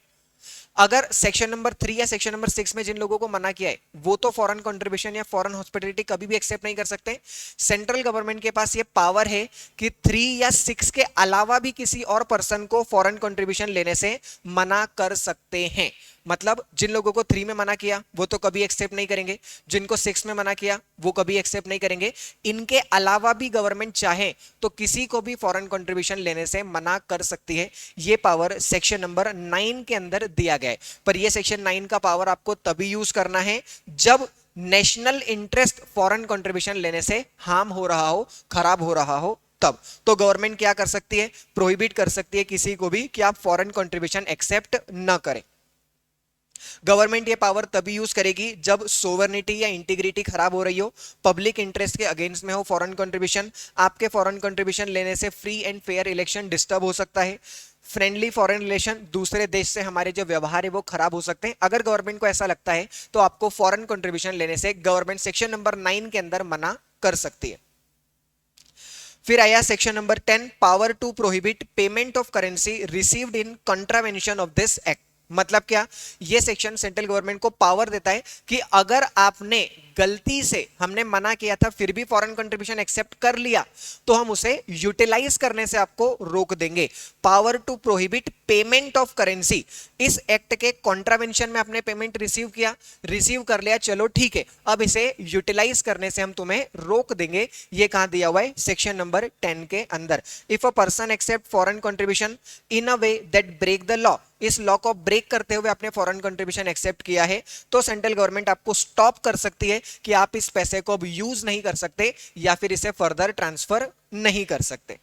अगर सेक्शन नंबर 3 या सेक्शन नंबर 6 में जिन लोगों को मना किया है वो तो फॉरेन कंट्रीब्यूशन या फॉरेन हॉस्पिटैलिटी कभी भी एक्सेप्ट नहीं कर सकते। सेंट्रल गवर्नमेंट के पास ये पावर है कि 3 या 6 के अलावा भी किसी और पर्सन को फॉरेन कंट्रीब्यूशन लेने से मना कर सकते हैं। मतलब जिन लोगों को 3 में मना किया वो तो कभी एक्सेप्ट नहीं करेंगे, जिनको 6 में मना किया वो कभी एक्सेप्ट नहीं करेंगे। इनके अलावा भी गवर्नमेंट चाहे तो किसी को भी फॉरेन कंट्रीब्यूशन लेने से मना कर सकती है। ये पावर सेक्शन नंबर 9 के अंदर दिया गया है। पर ये सेक्शन 9 का पावर आपको तभी यूज करना है जब नेशनल इंटरेस्ट फॉरेन कंट्रीब्यूशन लेने से हार्म हो रहा हो, खराब हो रहा हो, तब तो गवर्नमेंट क्या कर सकती है, प्रोहिबिट कर सकती है किसी को भी कि आप फॉरेन कंट्रीब्यूशन एक्सेप्ट न करें। गवर्नमेंट ये पावर तभी यूज करेगी जब सोवर्निटी या इंटीग्रिटी खराब हो रही हो, पब्लिक इंटरेस्ट के अगेंस्ट में हो फॉरेन कंट्रीब्यूशन, आपके फॉरेन कंट्रीब्यूशन लेने से free and fair election disturb हो सकता है, फ्रेंडली फॉरेन रिलेशन, दूसरे देश से हमारे जो व्यवहार है वो खराब हो सकते हैं। अगर गवर्नमेंट को ऐसा लगता है तो आपको फॉरेन कंट्रीब्यूशन लेने से गवर्नमेंट सेक्शन नंबर 9 के अंदर मना कर सकती है। फिर आया section number 10, power to prohibit payment of currency received in contravention of this act. मतलब क्या, ये सेक्शन सेंट्रल गवर्नमेंट को पावर देता है कि अगर आपने गलती से, हमने मना किया था फिर भी फॉरेन कंट्रीब्यूशन एक्सेप्ट कर लिया, तो हम उसे यूटिलाइज करने से आपको रोक देंगे। Power to prohibit payment of currency, इस एक्ट के कॉन्ट्रावेंशन में आपने पेमेंट रिसीव किया, रिसीव कर लिया, चलो ठीक है, अब इसे यूटिलाइज करने से हम तुम्हें रोक देंगे। ये कहां दिया हुआ है, सेक्शन नंबर 10 के अंदर। If a person accept foreign contribution in a way that break the law, इस लॉ को ब्रेक करते हुए आपने फॉरेन कंट्रीब्यूशन एक्सेप्ट किया है, तो सेंट्रल गवर्नमेंट आपको स्टॉप कर सकती है कि आप इस पैसे को अब यूज नहीं कर सकते या फिर इसे फर्दर ट्रांसफर नहीं कर सकते।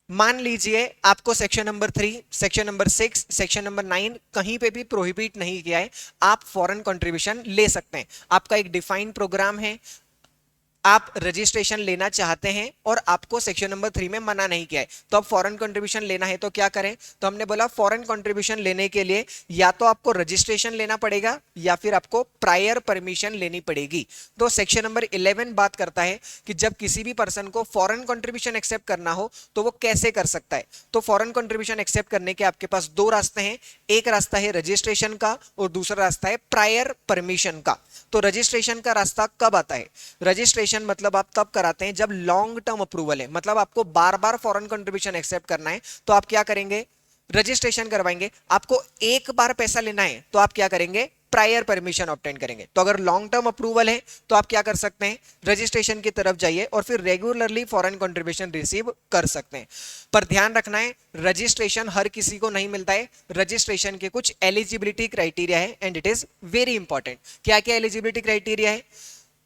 मान लीजिए आपको section number 3, section number 6, section number 9 कहीं पे भी प्रोहिबिट नहीं किया है, आप फॉरेन कंट्रीब्यूशन ले सकते हैं। आपका एक डिफाइंड प्रोग्राम है, आप रजिस्ट्रेशन लेना चाहते हैं और आपको सेक्शन नंबर 3 में मना नहीं किया है, तो अब फॉरेन कंट्रीब्यूशन लेना है तो क्या करें, तो हमने बोला फॉरेन कंट्रीब्यूशन लेने के लिए या तो आपको रजिस्ट्रेशन लेना पड़ेगा या फिर आपको प्रायर परमिशन लेनी पड़ेगी। तो सेक्शन नंबर 11 बात करता है कि जब किसी भी पर्सन को फॉरेन कंट्रीब्यूशन एक्सेप्ट करना हो तो वो कैसे कर सकता है। तो फॉरेन कंट्रीब्यूशन एक्सेप्ट करने के आपके पास 2 रास्ते हैं, एक रास्ता है रजिस्ट्रेशन का और दूसरा रास्ता है प्रायर परमिशन का। तो रजिस्ट्रेशन का रास्ता कब आता है, रजिस्ट्रेशन मतलब आप तब कराते हैं जब लॉन्ग टर्म अप्रूवल है, मतलब आपको बार बार फॉरेन कंट्रीब्यूशन एक्सेप्ट करना है, तो आप क्या करेंगे, रजिस्ट्रेशन करवाएंगे। आपको एक बार पैसा लेना है तो आप क्या करेंगे, प्रायर परमिशन ऑब्टेन करेंगे। तो अगर लॉन्ग टर्म अप्रूवल है तो आप क्या कर सकते हैं, रजिस्ट्रेशन की तरफ जाइए और फिर रेगुलरली फॉरेन कंट्रीब्यूशन रिसीव कर सकते हैं। पर ध्यान रखना है, रजिस्ट्रेशन हर किसी को नहीं मिलता है, रजिस्ट्रेशन के कुछ एलिजिबिलिटी क्राइटेरिया है and it is very important. क्या क्या एलिजिबिलिटी क्राइटेरिया है,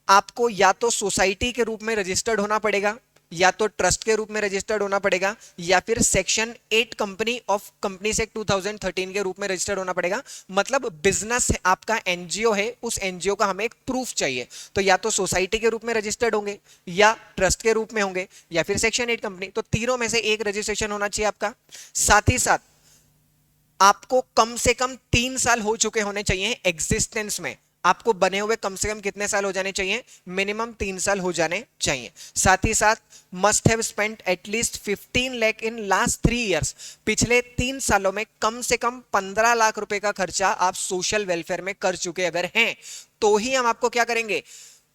आपको या तो सोसाइटी के रूप में रजिस्टर्ड होना पड़ेगा, या तो ट्रस्ट के रूप में रजिस्टर्ड होना पड़ेगा या फिर section 8 company of companies act 2013 के रूप में रजिस्टर्ड होना पड़ेगा। मतलब बिजनेस है आपका, एनजीओ है, उस एनजीओ का हमें एक प्रूफ चाहिए। तो या तो सोसाइटी के रूप में रजिस्टर्ड होंगे या ट्रस्ट के रूप में होंगे या फिर सेक्शन 8 कंपनी, तो तीनों में से एक रजिस्ट्रेशन होना चाहिए आपका। साथ ही साथ आपको कम से कम 3 साल हो चुके होने चाहिए एग्जिस्टेंस में। आपको बने हुए कम से कम कितने साल हो जाने चाहिए? मिनिमम 3 साल हो जाने चाहिए। साथ ही साथ must have spent at least 15 lakh in last 3 years. पिछले 3 सालों में कम से कम 15 लाख रुपए का खर्चा आप सोशल वेलफेयर में कर चुके अगर हैं, तो ही हम आपको क्या करेंगे?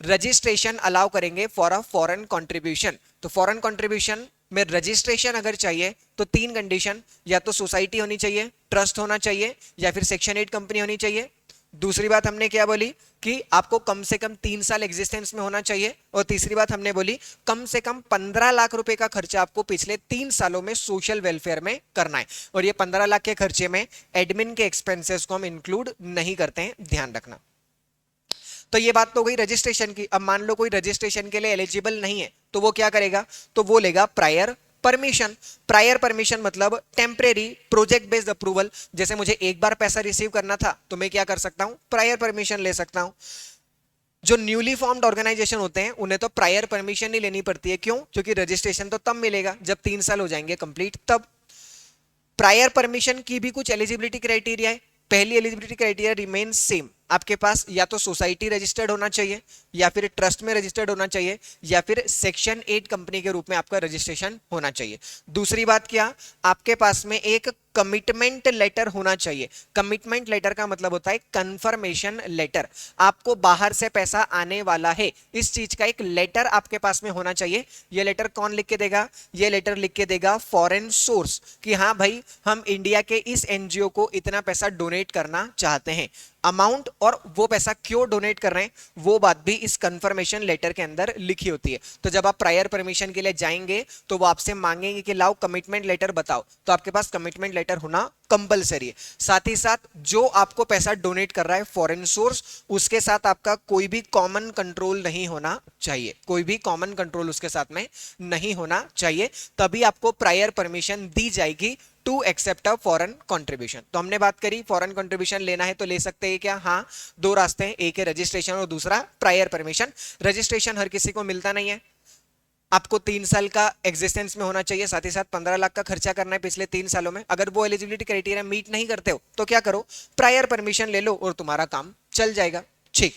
रजिस्ट्रेशन अलाउ करेंगे फॉर अ फॉरेन कंट्रीब्यूशन। तो फॉरेन कंट्रीब्यूशन में रजिस्ट्रेशन अगर चाहिए तो 3 कंडीशन, या तो सोसाइटी होनी चाहिए, ट्रस्ट होना चाहिए या फिर सेक्शन 8 कंपनी होनी चाहिए। दूसरी बात हमने क्या बोली कि आपको कम से कम 3 साल एग्जिस्टेंस में होना चाहिए। और तीसरी बात हमने बोली कम से कम 15 लाख रुपए का खर्चा आपको पिछले 3 सालों में सोशल वेलफेयर में करना है। और ये 15 लाख के खर्चे में एडमिन के एक्सपेंसेस को हम इंक्लूड नहीं करते हैं, ध्यान रखना। तो ये बात तो गई रजिस्ट्रेशन की। अब मान लो कोई रजिस्ट्रेशन के लिए एलिजिबल नहीं है, तो वो क्या करेगा? तो वो लेगा प्रायर परमिशन। प्रायर परमिशन मतलब टेम्परेरी प्रोजेक्ट बेस्ड अप्रूवल। जैसे मुझे एक बार पैसा रिसीव करना था तो मैं क्या कर सकता हूं? प्रायर परमिशन ले सकता हूं। जो न्यूली फॉर्म्ड ऑर्गेनाइजेशन होते हैं उन्हें तो प्रायर परमिशन ही लेनी पड़ती है। क्यों? क्योंकि रजिस्ट्रेशन तो तब मिलेगा जब 3 साल हो जाएंगे कंप्लीट, तब। प्रायर परमिशन की भी कुछ एलिजिबिलिटी क्राइटेरिया है। पहली एलिजिबिलिटी क्राइटेरिया रिमेन सेम, आपके पास या तो सोसाइटी रजिस्टर्ड होना चाहिए या फिर ट्रस्ट में रजिस्टर्ड होना चाहिए या फिर सेक्शन 8 कंपनी के रूप में आपका रजिस्ट्रेशन होना चाहिए। दूसरी बात क्या? आपके पास में एक कमिटमेंट लेटर होना चाहिए। कमिटमेंट लेटर का मतलब होता है कंफर्मेशन लेटर। आपको बाहर से पैसा आने वाला है, इस चीज का एक लेटर आपके पास में होना चाहिए। यह लेटर कौन लिख के देगा? यह लेटर लिख के देगा फॉरेन सोर्स, कि हाँ भाई हम इंडिया के इस एनजीओ को इतना पैसा डोनेट करना चाहते हैं। अमाउंट और वो पैसा क्यों डोनेट कर रहे हैं वो बात भी इस कंफर्मेशन लेटर के अंदर लिखी होती है। तो जब आप प्रायर परमिशन के लिए जाएंगे तो वो आपसे मांगेंगे कि लाओ कमिटमेंट लेटर बताओ, तो आपके पास कमिटमेंट लेटर होना कंपलसरी है। साथ ही साथ जो आपको पैसा डोनेट कर रहा है फॉरेन सोर्स, उसके साथ आपका कोई भी कॉमन कंट्रोल नहीं होना चाहिए। कोई भी कॉमन कंट्रोल उसके साथ में नहीं होना चाहिए, तभी आपको प्रायर परमिशन दी जाएगी to accept a foreign contribution. तो हमने बात करी फॉरेन कंट्रीब्यूशन लेना है तो ले सकते हैं क्या? हाँ, 2 रास्ते हैं, एक है रजिस्ट्रेशन और दूसरा प्रायर परमिशन। रजिस्ट्रेशन हर किसी को मिलता नहीं है। आपको 3 साल का एग्जिस्टेंस में होना चाहिए, साथ ही साथ 15 लाख का खर्चा करना है पिछले 3 सालों में। अगर वो एलिजिबिलिटी क्राइटेरिया मीट नहीं करते हो तो क्या करो? प्रायर परमिशन ले लो और तुम्हारा काम चल जाएगा। ठीक,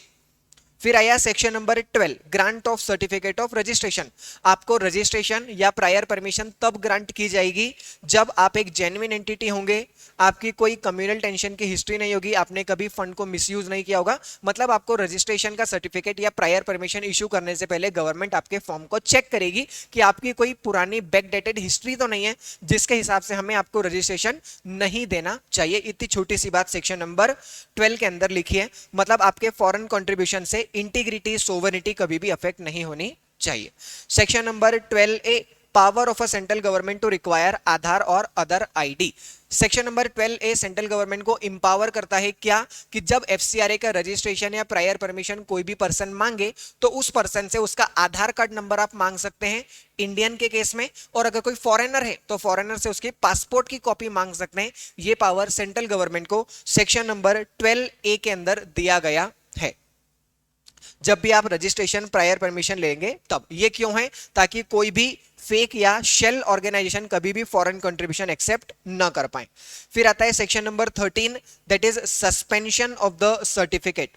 फिर आया section number 12, grant of certificate of registration. आपको रजिस्ट्रेशन या प्रायर परमिशन तब ग्रांट की जाएगी जब आप एक जेन्युइन एंटिटी होंगे, आपकी कोई कम्युनल टेंशन की हिस्ट्री नहीं होगी, आपने कभी फंड को मिसयूज नहीं किया होगा। मतलब आपको रजिस्ट्रेशन का सर्टिफिकेट या प्रायर परमिशन इशू करने से पहले गवर्नमेंट आपके फॉर्म को चेक करेगी कि आपकी कोई पुरानी बैकडेटेड हिस्ट्री तो नहीं है जिसके हिसाब से हमें आपको रजिस्ट्रेशन नहीं देना चाहिए। इतनी छोटी सी बात सेक्शन नंबर 12 के अंदर लिखी है। मतलब आपके फॉरेन कंट्रीब्यूशन से इंटीग्रिटी सोवरेनिटी कभी भी अफेक्ट नहीं होनी चाहिए। Section number 12A, power of a central government to require Aadhaar और other ID. Section number 12A central government को इंपावर करता है क्या? कि जब एफसीआरए का रजिस्ट्रेशन या प्रायर परमिशन कोई भी पर्सन मांगे तो उस पर्सन से उसका आधार कार्ड नंबर आप मांग सकते हैं इंडियन के केस में, और अगर कोई फॉरेनर है तो फॉरेनर से उसके पासपोर्ट की कॉपी मांग सकते हैं। यह पावर सेंट्रल गवर्नमेंट को सेक्शन नंबर 12A के अंदर दिया गया है। जब भी आप रजिस्ट्रेशन प्रायर परमिशन लेंगे तब। ये क्यों है? ताकि कोई भी फेक या शेल ऑर्गेनाइजेशन कभी भी फॉरेन कंट्रीब्यूशन एक्सेप्ट ना कर पाए। फिर आता है section number 13, that is suspension of the certificate.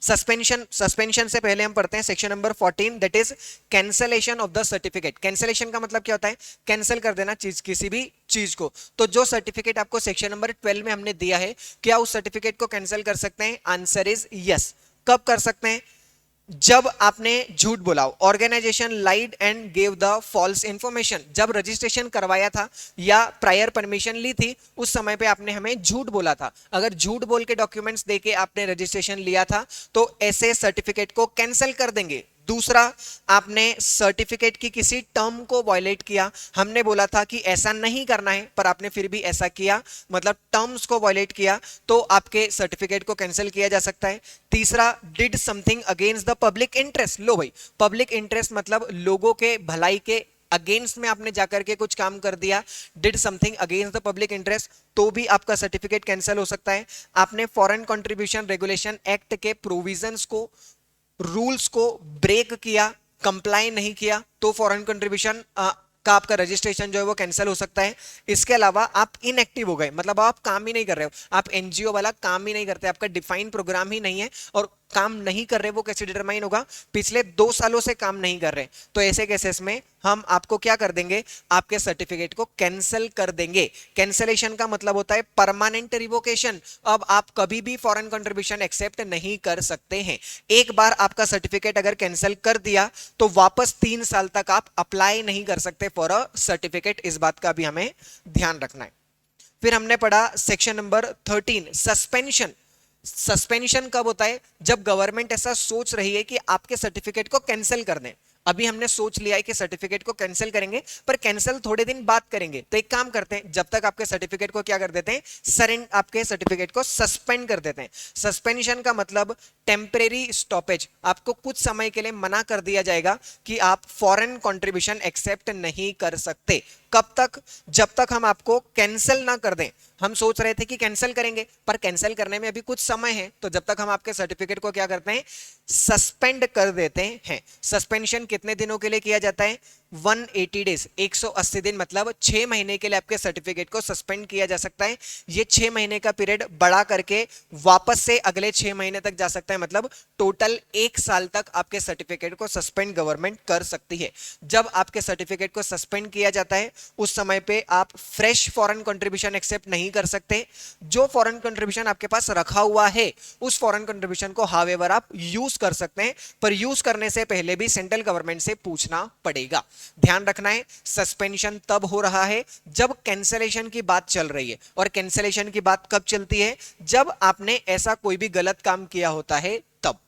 Suspension से पहले हम पढ़ते हैं section number 14, that is cancellation of the certificate. Cancellation का मतलब क्या होता है? कैंसिल कर देना चीज, किसी भी चीज को। तो जो सर्टिफिकेट आपको सेक्शन नंबर 12 में हमने दिया है, क्या उस सर्टिफिकेट को कैंसिल कर सकते हैं? Answer is yes. कब कर सकते हैं? जब आपने झूठ बोला हो, organization lied and gave the false information. जब रजिस्ट्रेशन करवाया था या प्रायर परमिशन ली थी उस समय पे आपने हमें झूठ बोला था। अगर झूठ बोल के डॉक्यूमेंट्स देके आपने रजिस्ट्रेशन लिया था तो ऐसे सर्टिफिकेट को कैंसिल कर देंगे। दूसरा, आपने सर्टिफिकेट की किसी टर्म को वायलेट किया, हमने बोला था कि ऐसा नहीं करना है पर आपने फिर भी ऐसा किया, मतलब टर्म्स को वायलेट किया, तो आपके सर्टिफिकेट को कैंसिल किया जा सकता है। तीसरा, did something against the public interest. लो भाई, पब्लिक इंटरेस्ट मतलब लोगों के भलाई के अगेंस्ट में आपने जाकर के कुछ काम कर दिया, did something against the public interest, तो भी आपका सर्टिफिकेट कैंसिल हो सकता है। आपने फॉरेन कंट्रीब्यूशन रेगुलेशन एक्ट के प्रोविजंस को, रूल्स को ब्रेक किया, कंप्लाई नहीं किया, तो फॉरेन कंट्रीब्यूशन का आपका रजिस्ट्रेशन जो है वो कैंसिल हो सकता है। इसके अलावा आप इनएक्टिव हो गए, मतलब आप काम ही नहीं कर रहे हो, आप एनजीओ वाला काम ही नहीं करते, आपका डिफाइंड प्रोग्राम ही नहीं है, और काम नहीं कर रहे वो कैसे डिटरमाइन होगा, पिछले 2 सालों से काम नहीं कर रहे, तो ऐसे केसेस में हम आपको क्या कर देंगे, आपके सर्टिफिकेट को कैंसिल कर देंगे। कैंसिलेशन का मतलब होता है परमानेंट रिवोकेशन, अब आप कभी भी फॉरेन कंट्रीब्यूशन एक्सेप्ट नहीं कर सकते हैं। एक बार आपका सर्टिफिकेट अगर कैंसिल कर दिया तो वापस 3 साल तक आप अप्लाई नहीं कर सकते फॉर अ सर्टिफिकेट, इस बात का भी हमें ध्यान रखना है। फिर हमने पढ़ा सेक्शन नंबर 13, सस्पेंशन। सस्पेंशन कब होता है, जब गवर्नमेंट ऐसा सोच रही है कि आपके सर्टिफिकेट को कैंसिल कर दें। अभी हमने सोच लिया है कि सर्टिफिकेट को कैंसिल करेंगे, पर कैंसिल थोड़े दिन बाद करेंगे, तो एक काम करते हैं, जब तक आपके सर्टिफिकेट को क्या कर देते हैं, सरेंडर, आपके सर्टिफिकेट को सस्पेंड कर देते हैं। सस्पेंशन का मतलब टेम्परेरी स्टॉपेज, आपको कुछ समय के लिए मना कर दिया जाएगा कि आप फॉरेन कंट्रीब्यूशन एक्सेप्ट नहीं कर सकते। कब तक, जब तक हम आपको कैंसिल ना कर दें। हम सोच रहे थे कि कैंसिल करेंगे, पर कैंसिल करने में अभी कुछ समय है, तो जब तक हम आपके सर्टिफिकेट को क्या करते हैं, सस्पेंड कर देते हैं। सस्पेंशन कितने दिनों के लिए किया जाता है, 180 डेज, 180 दिन, मतलब 6 महीने के लिए आपके सर्टिफिकेट को सस्पेंड किया जा सकता है। ये 6 महीने का पीरियड बढ़ा करके वापस से अगले 6 महीने तक जा सकता है, मतलब टोटल 1 साल तक आपके सर्टिफिकेट को सस्पेंड गवर्नमेंट कर सकती है। जब आपके सर्टिफिकेट को सस्पेंड किया जाता है उस समय पे आप फ्रेश फॉरेन कंट्रीब्यूशन एक्सेप्ट नहीं कर सकते। जो फॉरेन कंट्रीब्यूशन आपके पास रखा हुआ है उस फॉरेन कंट्रीब्यूशन को हावेवर आप यूज कर सकते हैं, पर यूज करने से पहले भी सेंट्रल गवर्नमेंट से पूछना पड़ेगा। ध्यान रखना है, सस्पेंशन तब हो रहा है जब कैंसलेशन की बात चल रही है, और कैंसलेशन की बात कब चलती है, जब आपने ऐसा कोई भी गलत काम किया होता है तब।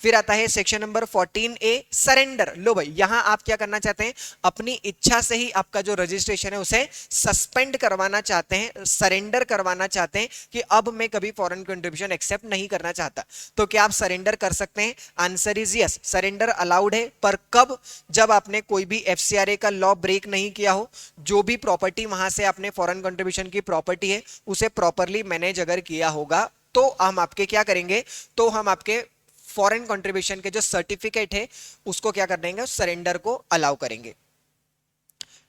फिर आता है सेक्शन नंबर 14A, सरेंडर। लो भाई, यहां आप क्या करना चाहते हैं, अपनी इच्छा से ही आपका जो रजिस्ट्रेशन है उसे सस्पेंड करवाना चाहते हैं, सरेंडर करवाना चाहते हैं कि अब मैं कभी फॉरेन कंट्रीब्यूशन एक्सेप्ट नहीं करना चाहता। तो क्या आप सरेंडर कर सकते हैं, answer is yes, surrender allowed है, पर कब, जब आपने कोई भी एफसीआरए का लॉ ब्रेक नहीं किया हो, जो भी प्रॉपर्टी वहां से आपने फॉरेन कंट्रीब्यूशन की प्रॉपर्टी है उसे प्रॉपरली मैनेज अगर किया होगा, तो हम आपके क्या करेंगे, तो हम आपके फॉरेन कंट्रीब्यूशन के जो सर्टिफिकेट है उसको क्या कर देंगे, सरेंडर को अलाउ करेंगे।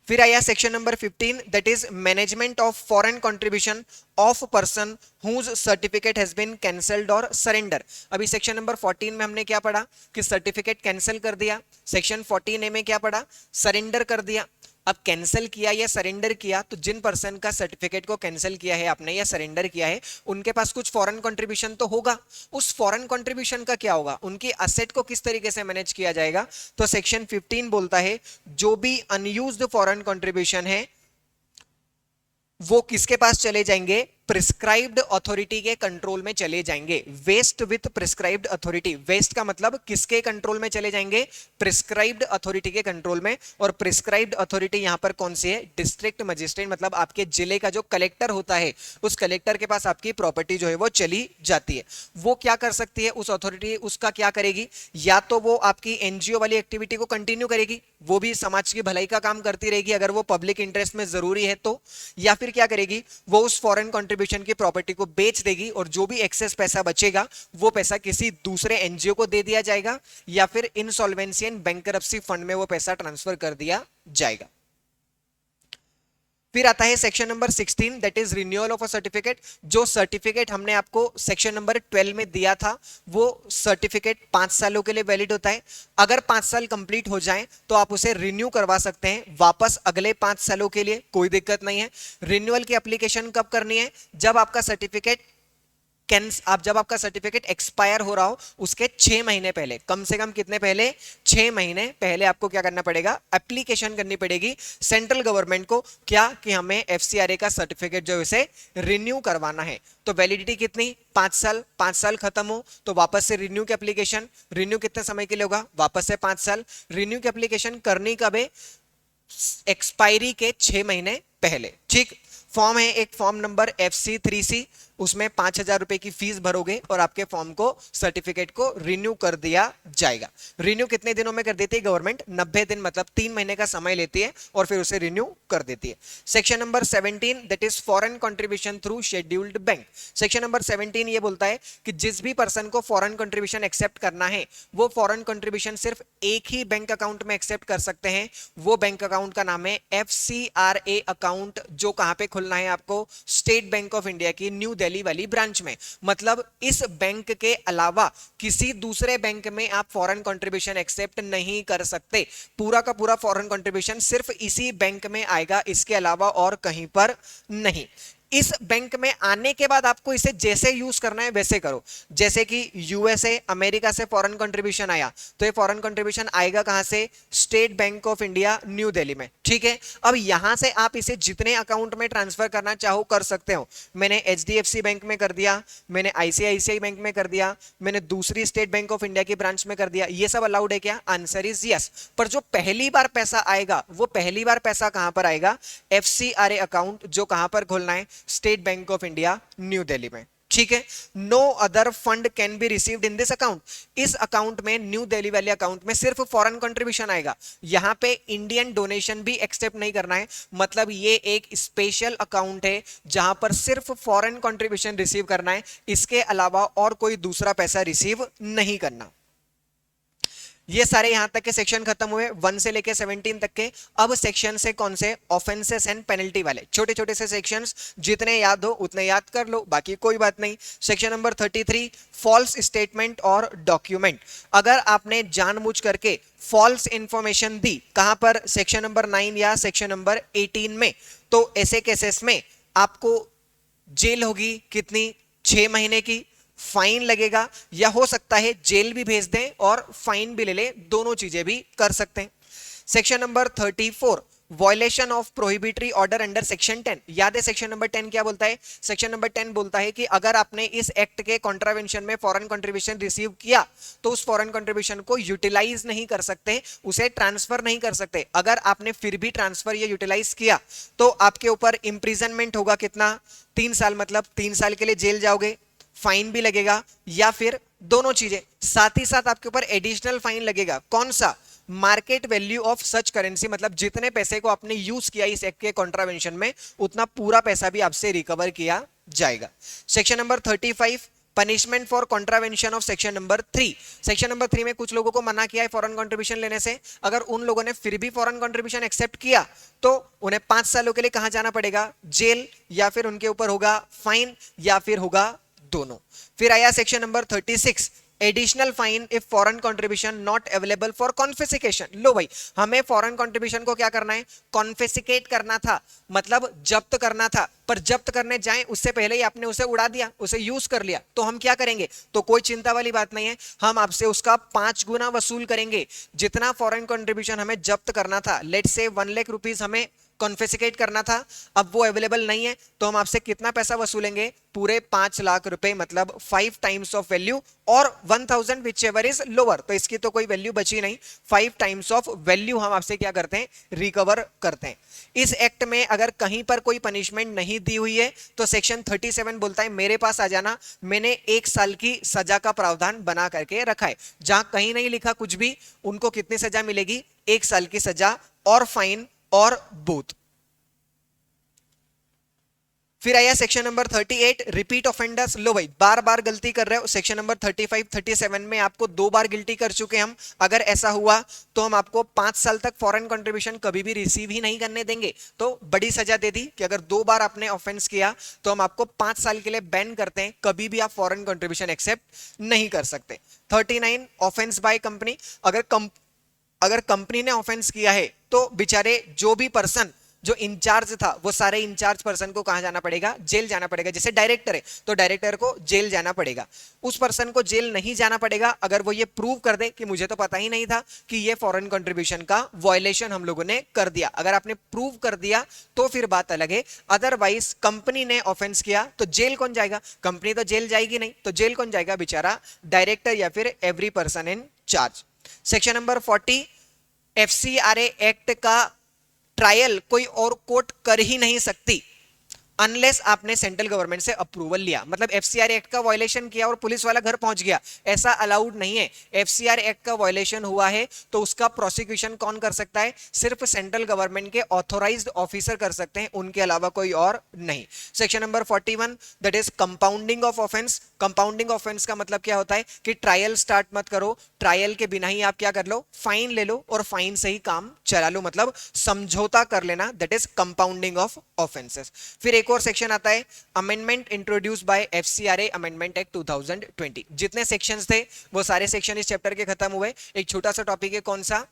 फिर आया section number 15, that is management of foreign contribution of person whose certificate has been cancelled और सरेंडर। अभी सेक्शन नंबर 14 में हमने क्या पढ़ा कि सर्टिफिकेट कैंसिल कर दिया, सेक्शन 14A में क्या पढ़ा, सरेंडर कर दिया। अब कैंसिल किया या सरेंडर किया, तो जिन पर्सन का सर्टिफिकेट को कैंसिल किया है आपने या सरेंडर किया है, उनके पास कुछ फॉरेन कंट्रीब्यूशन तो होगा। उस फॉरेन कंट्रीब्यूशन का क्या होगा, उनकी असेट को किस तरीके से मैनेज किया जाएगा, तो सेक्शन 15 बोलता है जो भी अनयूज्ड फॉरेन कंट्रीब्यूशन है वो किसके पास चले जाएंगे, प्रिस्क्राइब्ड अथॉरिटी के कंट्रोल में चले जाएंगे। Vest with prescribed authority, vest का मतलब किसके कंट्रोल में चले जाएंगे, प्रिस्क्राइब्ड अथॉरिटी के कंट्रोल में। और प्रिस्क्राइब्ड अथॉरिटी यहां पर कौन सी है, डिस्ट्रिक्ट मजिस्ट्रेट, मतलब आपके जिले का जो कलेक्टर होता है उस कलेक्टर के पास आपकी प्रॉपर्टी जो है वो चली जाती है। वो क्या कर सकती है उस अथॉरिटी, उसका क्या करेगी, या तो वो आपकी एनजीओ वाली एक्टिविटी को कंटिन्यू करेगी, वो भी समाज की भलाई का काम करती रहेगी अगर वो पब्लिक इंटरेस्ट में जरूरी है तो, या फिर क्या करेगी, वो उस फॉरेन कंट्रीब्यूशन की प्रॉपर्टी को बेच देगी और जो भी एक्सेस पैसा बचेगा वो पैसा किसी दूसरे एनजीओ को दे दिया जाएगा, या फिर इंसॉल्वेंसी एंड बैंकरप्सी फंड में वो पैसा ट्रांसफर कर दिया जाएगा। फिर आता है section number 16, that is renewal of a certificate. जो सर्टिफिकेट हमने आपको सेक्शन नंबर 12 में दिया था वो सर्टिफिकेट 5 सालों के लिए वैलिड होता है। अगर 5 साल कंप्लीट हो जाएं तो आप उसे रिन्यू करवा सकते हैं वापस अगले 5 सालों के लिए, कोई दिक्कत नहीं है। रिन्यूअल की एप्लीकेशन कब करनी है, जब आपका सर्टिफिकेट आप जब आपका सर्टिफिकेट एक्सपायर हो रहा हो उसके 6 महीने पहले, कम से कम कितने पहले, 6 महीने पहले आपको क्या करना पड़ेगा, एप्लीकेशन करनी पड़ेगी सेंट्रल गवर्नमेंट को, क्या कि हमें एफसीआरए का सर्टिफिकेट जो है उसे रिन्यू करवाना है। तो वैलिडिटी कितनी, 5 साल, 5 साल खत्म हो तो वापस से रिन्यू की एप्लीकेशन, रिन्यू कितने समय के लिए होगा, वापस से 5 साल, रिन्यू की एप्लीकेशन करनी कब है, एक्सपायरी के 6 महीने पहले। ठीक, फॉर्म है एक, फॉर्म नंबर FC3C, उसमें 5,000 रुपए की फीस भरोगे और आपके फॉर्म को, सर्टिफिकेट को रिन्यू कर दिया जाएगा। रिन्यू कितने दिनों में कर देती है गवर्नमेंट, 90 दिन, मतलब 3 महीने का समय लेती है और फिर उसे रिन्यू कर देती है। Section number 17 that is foreign contribution through scheduled bank. Section number 17 ये बोलता है कि जिस भी पर्सन को फॉरेन कंट्रीब्यूशन एक्सेप्ट करना है वो फॉरेन कंट्रीब्यूशन सिर्फ एक ही बैंक अकाउंट में एक्सेप्ट कर सकते हैं। वो बैंक अकाउंट का नाम है FCRA अकाउंट, जो कहां पे खुलना है आपको, स्टेट बैंक ऑफ इंडिया की न्यू दिल्ली वाली ब्रांच में। मतलब इस बैंक के अलावा किसी दूसरे बैंक में आप फॉरेन कंट्रीब्यूशन एक्सेप्ट नहीं कर सकते। पूरा का पूरा फॉरेन कंट्रीब्यूशन सिर्फ इसी बैंक में आएगा, इसके अलावा और कहीं पर नहीं। इस बैंक में आने के बाद आपको इसे जैसे यूज करना है वैसे करो। जैसे कि यूएसए, अमेरिका से फॉरेन कंट्रीब्यूशन आया तो ये फॉरेन कंट्रीब्यूशन आएगा कहां से, state Bank of India New Delhi में। ठीक है, अब यहां से आप इसे जितने अकाउंट में ट्रांसफर करना चाहो कर सकते हो। मैंने HDFC बैंक में कर दिया, मैंने ICICI बैंक में कर दिया, मैंने दूसरी स्टेट बैंक ऑफ इंडिया की ब्रांच में कर दिया, ये सब अलाउड है क्या, आंसर इज यस। पर जो पहली बार पैसा आएगा वो पहली बार पैसा कहां पर आएगा, FCRA अकाउंट, जो कहां पर खोलना है, State Bank of India New Delhi में। ठीक है, no other fund can be received in this account. इस अकाउंट में, न्यू दिल्ली वाले अकाउंट में सिर्फ फॉरेन कंट्रीब्यूशन आएगा, यहां पे इंडियन डोनेशन भी एक्सेप्ट नहीं करना है। मतलब ये एक स्पेशल अकाउंट है जहां पर सिर्फ फॉरेन कंट्रीब्यूशन रिसीव करना है, इसके अलावा और कोई दूसरा पैसा रिसीव नहीं करना। ये सारे यहां तक के सेक्शन खत्म हुए, 1 से लेके 17 तक के। अब सेक्शन से कौन से, ऑफेंसेस एंड पेनल्टी वाले, छोटे छोटे से सेक्शंस, जितने याद हो उतने याद कर लो, बाकी कोई बात नहीं। सेक्शन नंबर 33, फॉल्स स्टेटमेंट और डॉक्यूमेंट। अगर आपने जानबूझ करके फॉल्स इंफॉर्मेशन दी, कहां पर, सेक्शन नंबर 9 या सेक्शन नंबर 18 में, तो ऐसे केसेस में आपको जेल होगी कितनी, 6 महीने की, फाइन लगेगा, या हो सकता है जेल भी भेज दें और फाइन भी ले ले, दोनों चीजें भी कर सकते हैं। Section number 34, violation of prohibitory order under section 10। याद है सेक्शन नंबर 10 क्या बोलता है, सेक्शन नंबर 10 बोलता है कि अगर आपने इस एक्ट के कॉन्ट्रावेंशन में फॉरेन कंट्रीब्यूशन रिसीव किया तो उस फॉरेन कंट्रीब्यूशन को यूटिलाइज नहीं कर सकते, उसे ट्रांसफर नहीं कर सकते। अगर आपने फिर भी ट्रांसफर या यूटिलाइज किया तो आपके ऊपर इंप्रिजनमेंट होगा कितना, 3 साल, मतलब 3 साल के लिए जेल जाओगे, फाइन भी लगेगा, या फिर दोनों चीजें। साथ ही साथ आपके ऊपर एडिशनल फाइन लगेगा, कौन सा, market value of such currency, मतलब जितने पैसे को आपने यूज किया इस एक्ट के कॉन्ट्रावेंशन में उतना पूरा पैसा भी आपसे रिकवर किया जाएगा। Section number 35, punishment for contravention of section number 3। Section number 3 में कुछ लोगों को मना किया है फॉरेन कंट्रीब्यूशन लेने से। अगर उन लोगों ने फिर भी फॉरेन कंट्रीब्यूशन एक्सेप्ट किया तो उन्हें 5 सालों के लिए कहां जाना पड़ेगा, जेल, या फिर उनके ऊपर होगा फाइन, या फिर होगा दोनों। फिर आया section number 36, additional fine if foreign contribution not available for confiscation. लो भाई, हमें फॉरेन कंट्रीब्यूशन को क्या करना है, कॉन्फिस्केट करना था, मतलब जब्त करना था, पर जब्त करने जाएं उससे पहले ही आपने उसे उड़ा दिया, उसे यूज कर लिया, तो हम क्या करेंगे, तो कोई चिंता वाली बात नहीं है, हम आपसे उसका 5 गुना वसूल करेंगे। जितना फॉरेन कंट्रीब्यूशन हमें जब्त करना था, लेट्स से 1 लाख रुपीस हमें कॉन्फिस्केट करना था, अब वो अवेलेबल नहीं है, तो हम आपसे कितना पैसा वसूलेंगे, पूरे 5 लाख रुपए, मतलब 5 टाइम्स ऑफ वैल्यू, और 1000 विच एवर इज लोअर, तो इसकी तो कोई वैल्यू बची नहीं, 5 टाइम्स ऑफ वैल्यू हम आपसे क्या करते हैं, रिकवर करते हैं। इस एक्ट में अगर कहीं पर कोई पनिशमेंट नहीं दी हुई है तो सेक्शन 37 बोलता है मेरे पास आ जाना, मैंने 1 साल की सजा का प्रावधान बना करके रखा है। जहां कहीं नहीं लिखा कुछ भी, उनको कितनी सजा मिलेगी, 1 साल की सजा और फाइन और बूथ। फिर आया सेक्शन नंबर 38, रिपीट ऑफेंडर्स। लो भाई, बार बार गलती कर रहे हो, सेक्शन नंबर 35, 37 में आपको 2 बार गिल्टी कर चुके हम। अगर ऐसा हुआ तो हम आपको 5 साल तक फॉरेन कंट्रीब्यूशन कभी भी रिसीव ही नहीं करने देंगे। तो बड़ी सजा दे दी कि अगर 2 बार आपने ऑफेंस किया तो हम आपको 5 साल के लिए बैन करते हैं, कभी भी आप फॉरेन कंट्रीब्यूशन एक्सेप्ट नहीं कर सकते। 39, ऑफेंस बाय कंपनी। अगर कंपनी ने ऑफेंस किया है तो बेचारे जो भी पर्सन जो इंचार्ज था वो सारे इंचार्ज पर्सन को कहां जाना पड़ेगा, जेल जाना पड़ेगा। जैसे डायरेक्टर है तो डायरेक्टर को जेल जाना पड़ेगा। उस पर्सन को जेल नहीं जाना पड़ेगा अगर वो ये प्रूव कर दे कि मुझे तो पता ही नहीं था कि ये फॉरेन कंट्रीब्यूशन का वायलेशन हम लोगों ने कर दिया। अगर आपने प्रूव कर दिया तो फिर बात अलग है, अदरवाइज कंपनी ने ऑफेंस किया तो जेल कौन जाएगा, कंपनी तो जेल जाएगी नहीं, तो जेल कौन जाएगा, बेचारा डायरेक्टर या फिर every person in charge. Section number 40, FCRA act का ट्रायल कोई और कोर्ट कर ही नहीं सकती अनलेस आपने सेंट्रल गवर्नमेंट से अप्रूवल लिया। मतलब एफसीआर एक्ट का वायलेशन किया और पुलिस वाला घर पहुंच गया, ऐसा अलाउड नहीं है। एफसीआर एक्ट का वायलेशन हुआ है तो उसका प्रोसिक्यूशन कौन कर सकता है, सिर्फ सेंट्रल गवर्नमेंट के ऑथोराइज्ड ऑफिसर कर सकते हैं, उनके अलावा कोई और नहीं। Section number 41 that is compounding of offence. Compounding offence का मतलब क्या होता है कि ट्रायल स्टार्ट मत करो, ट्रायल के बिना ही आप क्या कर लो, फाइन ले लो और फाइन से ही काम चला लो, मतलब समझौता कर लेना, that is compounding of offences. फिर एक और सेक्शन आता है amendment introduce by FCRA amendment act 2020। जितने सेक्शंस थे वो सारे सेक्शन इस चैप्टर के खत्म हुए। एक छोटा सा टॉपिक है, कौन सा,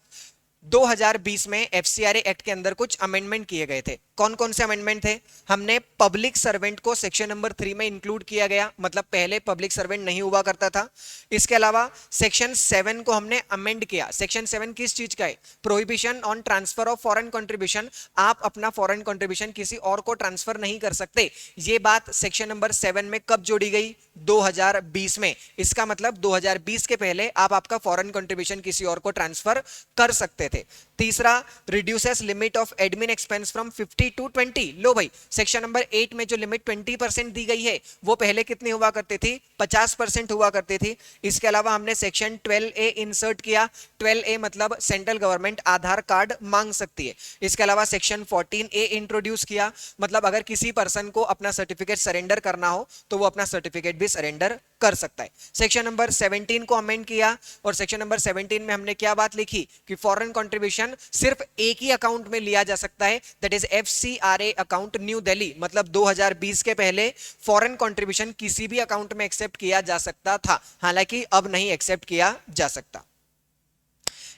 2020 में एफसीआरए एक्ट के अंदर कुछ अमेंडमेंट किए गए थे। कौन कौन से अमेंडमेंट थे, हमने पब्लिक सर्वेंट को सेक्शन नंबर 3 में इंक्लूड किया गया, मतलब पहले पब्लिक सर्वेंट नहीं हुआ करता था। इसके अलावा सेक्शन 7 को हमने अमेंड किया। सेक्शन 7 किस चीज का है, prohibition on transfer of foreign contribution. आप अपना फॉरेन कंट्रीब्यूशन किसी और को ट्रांसफर नहीं कर सकते। ये बात सेक्शन नंबर 7 में कब जोड़ी गई, 2020 में। इसका मतलब 2020 के पहले आप आपका फॉरेन कंट्रीब्यूशन किसी और को ट्रांसफर कर सकते थे। तीसरा, reduces limit of admin expense from 50 to 20। लो भाई, सेक्शन नंबर 8 में जो लिमिट 20% दी गई है वो पहले कितनी हुआ करती थी, 50% हुआ करती थी। इसके अलावा हमने सेक्शन 12A इंसर्ट किया। 12A मतलब सेंट्रल गवर्नमेंट आधार कार्ड मांग सकती है। इसके अलावा सेक्शन 14A इंट्रोड्यूस किया, मतलब अगर किसी पर्सन को अपना सर्टिफिकेट सरेंडर करना हो तो वो अपना सर्टिफिकेट भी सरेंडर कर सकता है। सेक्शन नंबर 17 को अमेंड किया और सेक्शन नंबर 17 में हमने क्या बात लिखी कि फॉरेन कंट्रीब्यूशन सिर्फ एक ही अकाउंट में लिया जा सकता है, that is FCRA account new Delhi. मतलब 2020 के पहले फॉरेन कंट्रीब्यूशन किसी भी अकाउंट में एक्सेप्ट किया जा सकता था, हालांकि अब नहीं एक्सेप्ट किया जा सकता।